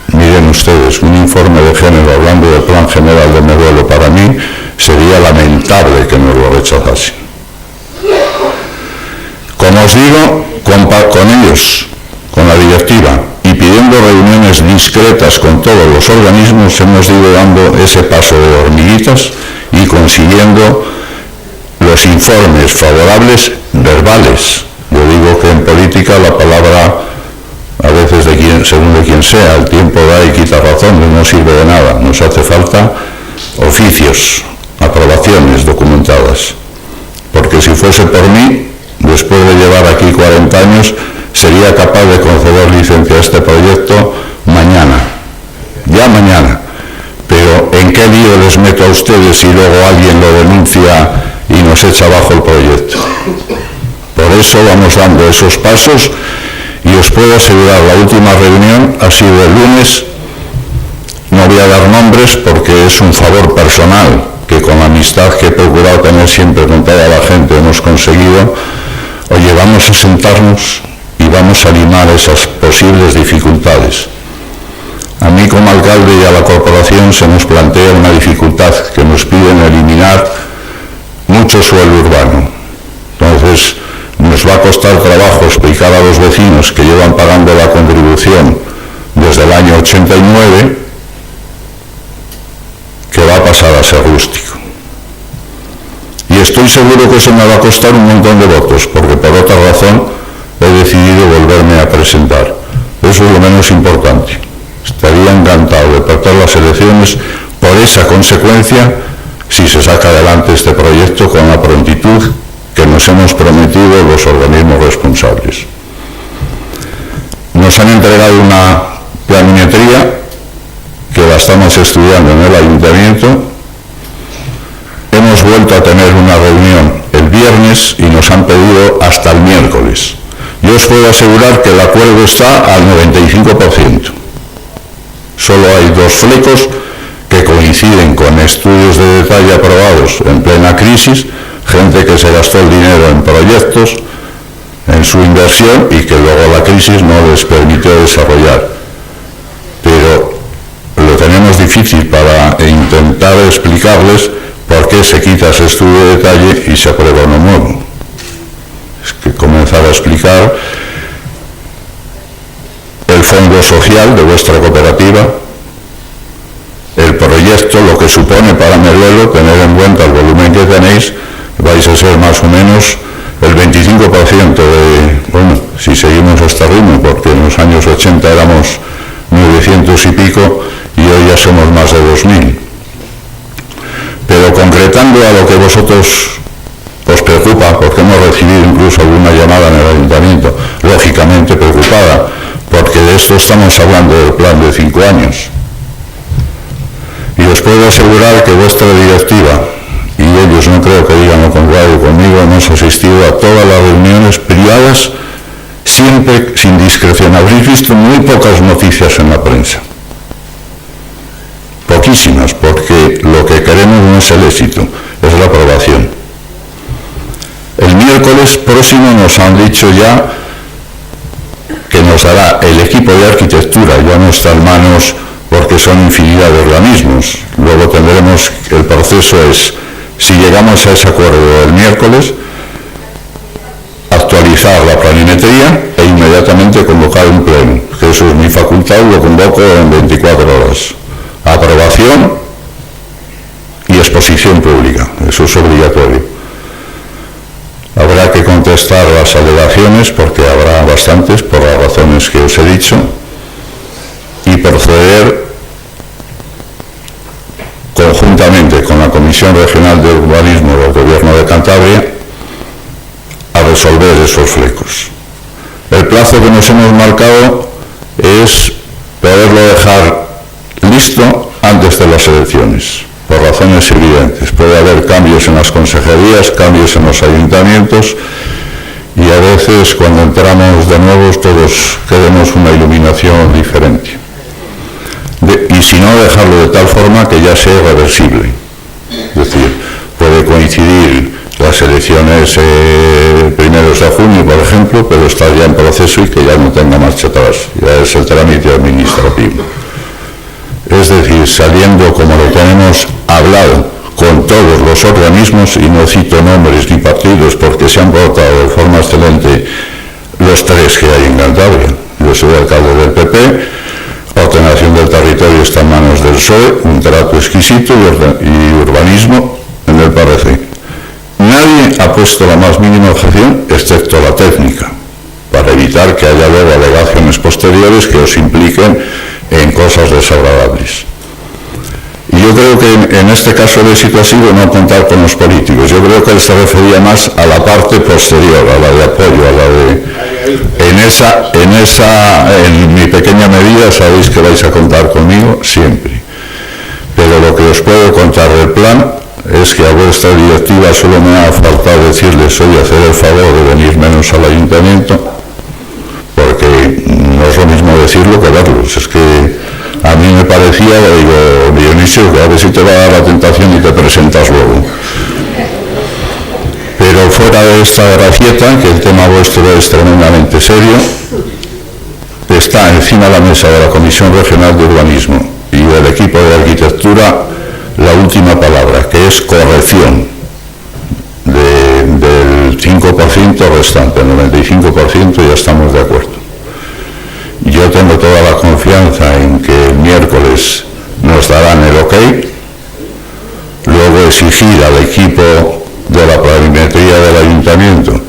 Speaker 8: Miren ustedes, un informe de género hablando del plan general de Meruelo, para mí
Speaker 14: sería lamentable que nos lo rechazasen. Como os digo, con ellos, con la directiva, y pidiendo reuniones discretas con todos los organismos, hemos ido dando ese paso de hormiguitas y consiguiendo los informes favorables verbales. Yo digo que en política la palabra, a veces según de quien sea, el tiempo da y quita razones, no sirve de nada. Nos hace falta oficios, aprobaciones documentadas. Porque si fuese por mí, después de llevar aquí 40 años, sería capaz de conceder licencia a este proyecto mañana, ya mañana. Pero ¿en qué lío les meto a ustedes si luego alguien lo denuncia y nos echa abajo el proyecto? Por eso vamos dando esos pasos, y os puedo asegurar, la última reunión ha sido el lunes. No voy a dar nombres porque es un favor personal que, con la amistad que he procurado tener siempre con toda la gente, hemos conseguido. Oye, vamos a sentarnos y vamos a limar esas posibles dificultades. A mí como alcalde y a la corporación se nos plantea una dificultad, que nos piden eliminar mucho suelo urbano. Entonces nos va a costar trabajo explicar a los vecinos que llevan pagando la contribución desde el año 89 que va a pasar a ser rústico. Y estoy seguro que eso me va a costar un montón de votos, porque por otra razón he decidido volverme a presentar. Eso es lo menos importante. Estaría encantado de perder las elecciones por esa consecuencia si se saca adelante este proyecto con la prontitud que nos hemos prometido los organismos responsables. Nos han entregado una planimetría que la estamos estudiando en el ayuntamiento. Hemos vuelto a tener una reunión el viernes y nos han pedido hasta el miércoles. Yo os puedo asegurar que el acuerdo está al 95%. Solo hay 2 flecos que coinciden con estudios de detalle aprobados en plena crisis, gente que se gastó el dinero en proyectos, en su inversión, y que luego la crisis no les permitió desarrollar. Pero lo tenemos difícil para intentar explicarles por qué se quita ese estudio de detalle y se aprueba uno nuevo. Es que comenzar a explicar el fondo social de vuestra cooperativa, el proyecto, lo que supone para Meruelo, tener en cuenta el volumen que tenéis, vais a ser más o menos el 25% de, bueno, si seguimos este ritmo, porque en los años 80 éramos 900 y pico y hoy ya somos más de 2000. Pero concretando a lo que vosotros os preocupa, porque hemos recibido incluso alguna llamada en el ayuntamiento, lógicamente preocupada, porque de esto estamos hablando del plan de 5 años. Y os puedo asegurar que vuestra directiva, y ellos no creo que digan lo contrario conmigo, hemos asistido a todas las reuniones privadas, siempre sin discreción. Habréis visto muy pocas noticias en la prensa. Poquísimas, porque lo que queremos no es el éxito, es la aprobación. El miércoles próximo nos han dicho ya que nos dará el equipo de arquitectura, ya no está en manos porque son infinidad de organismos. Luego tendremos, el proceso es, si llegamos a ese acuerdo el miércoles, actualizar la planimetría e inmediatamente convocar un pleno, que eso es mi facultad, lo convoco en 24 horas. Aprobación y exposición pública, eso es obligatorio. Habrá que contestar las alegaciones, porque habrá bastantes, por las razones que os he dicho, y proceder conjuntamente con la Comisión Regional de Urbanismo del Gobierno de Cantabria a resolver esos flecos. El plazo que nos hemos marcado es poderlo dejar listo antes de las elecciones, por razones evidentes. Puede haber cambios en las consejerías, cambios en los ayuntamientos, y a veces cuando entramos de nuevo todos queremos una iluminación diferente. Y si no, dejarlo de tal forma que ya sea irreversible. Es decir, puede coincidir las elecciones primeros de junio, por ejemplo, pero estar ya en proceso y que ya no tenga marcha atrás. Ya es el trámite administrativo. Es decir, saliendo como lo tenemos hablado con todos los organismos, y no cito nombres ni partidos porque se han portado de forma excelente los tres que hay en Cantabria. Yo soy alcalde del PP, ordenación del territorio está en manos del PSOE, un trato exquisito, y urbanismo en el PRC. Nadie ha puesto la más mínima objeción, excepto la técnica, para evitar que haya luego alegaciones posteriores que os impliquen en cosas desagradables. Y yo creo que en este caso el éxito ha sido no contar con los políticos. Yo creo que él se refería más a la parte posterior, a la de apoyo, a la de... En mi pequeña medida sabéis que vais a contar conmigo siempre. Pero lo que os puedo contar del plan es que a vuestra directiva solo me ha faltado decirles hoy hacer el favor de venir menos al ayuntamiento, porque no es lo mismo decirlo que verlos. Es que a mí me parecía, digo, Dionisio, a ver si te va a dar la tentación y te presentas luego. Pero fuera de esta gracieta, que el tema vuestro es tremendamente serio, está encima de la mesa de la Comisión Regional de Urbanismo y del equipo de arquitectura la última palabra, que es corrección del 5% restante. El 95% ya estamos de acuerdo. Yo tengo toda la confianza en que el miércoles nos darán el ok, luego exigir al equipo de la planimetría del ayuntamiento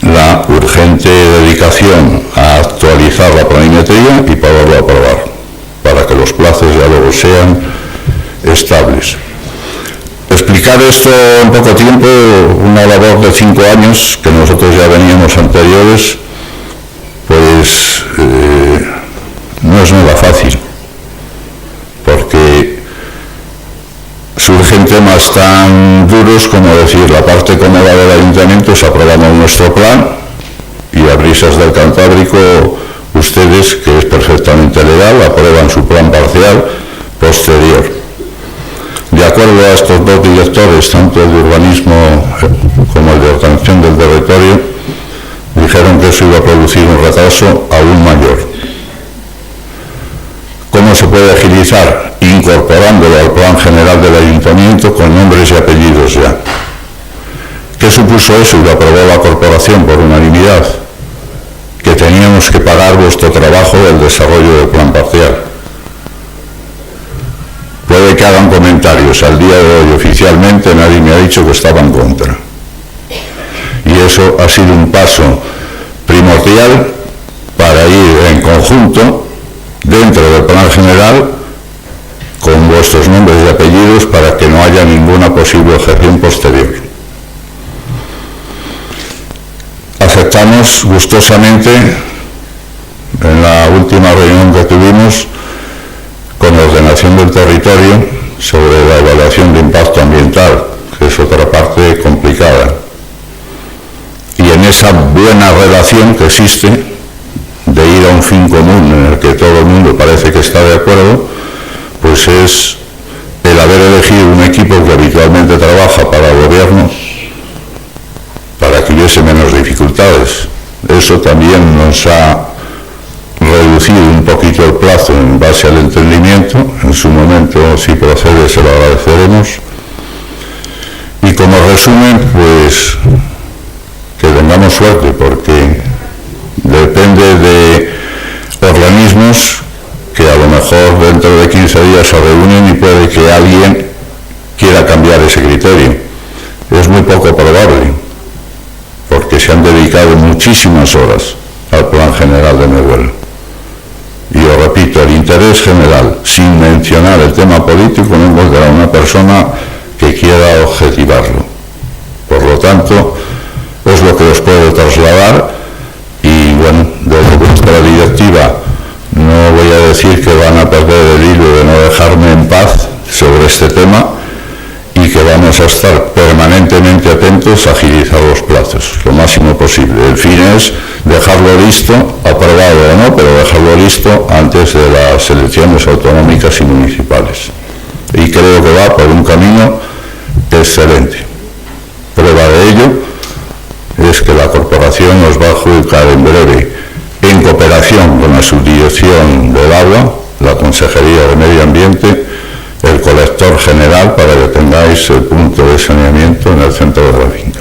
Speaker 14: la urgente dedicación a actualizar la planimetría y poderlo aprobar, para que los plazos ya luego sean estables. Explicar esto en poco tiempo, una labor de 5 años, que nosotros ya veníamos anteriores, pues no es nada fácil, porque surgen temas tan duros como decir, la parte cómoda del ayuntamiento es aprobamos nuestro plan y a Brisas del Cantábrico ustedes, que es perfectamente legal, aprueban su plan parcial posterior. De acuerdo a estos dos directores, tanto el de urbanismo como el de ordenación del territorio, dijeron que eso iba a producir un retraso aún mayor. ¿Cómo se puede agilizar? Incorporándolo al plan general del ayuntamiento con nombres y apellidos ya. ¿Qué supuso eso? Y lo aprobó la corporación por unanimidad, que teníamos que pagar vuestro trabajo del desarrollo del plan parcial. Puede que hagan comentarios, al día de hoy oficialmente nadie me ha dicho que estaba en contra. Y eso ha sido un paso primordial para ir en conjunto dentro del plan general con vuestros nombres y apellidos para que no haya ninguna posible objeción posterior. Aceptamos gustosamente en la última reunión que tuvimos con la ordenación del territorio sobre la evaluación de impacto ambiental, que es otra parte complicada. Y en esa buena relación que existe de ir a un fin común en el que todo el mundo parece que está de acuerdo, pues es el haber elegido un equipo que habitualmente trabaja para el gobierno para que hubiese menos dificultades. Eso también nos ha reducido un poquito el plazo en base al entendimiento. En su momento, si procede, se lo agradeceremos. Y como resumen, pues que tengamos suerte, porque depende de organismos que a lo mejor dentro de 15 días se reúnen y puede que alguien quiera cambiar ese criterio. Es muy poco probable, porque se han dedicado muchísimas horas al plan general de Meruelo. Y os repito, el interés general, sin mencionar el tema político, no encontrará una persona que quiera objetivarlo. Por lo tanto, es lo que os puedo trasladar y bueno, desde vuestra directiva no voy a decir que van a perder el hilo de no dejarme en paz sobre este tema y que vamos a estar permanentemente atentos a agilizar los plazos lo máximo posible. El fin es dejarlo listo, aprobado o no, pero dejarlo listo antes de las elecciones autonómicas y municipales. Y creo que va por un camino excelente. Prueba de ello es que la corporación nos va a adjudicar en breve, en cooperación con la subdirección del agua, la Consejería de Medio Ambiente, el colector director general para que tengáis el punto de saneamiento en el centro de la finca.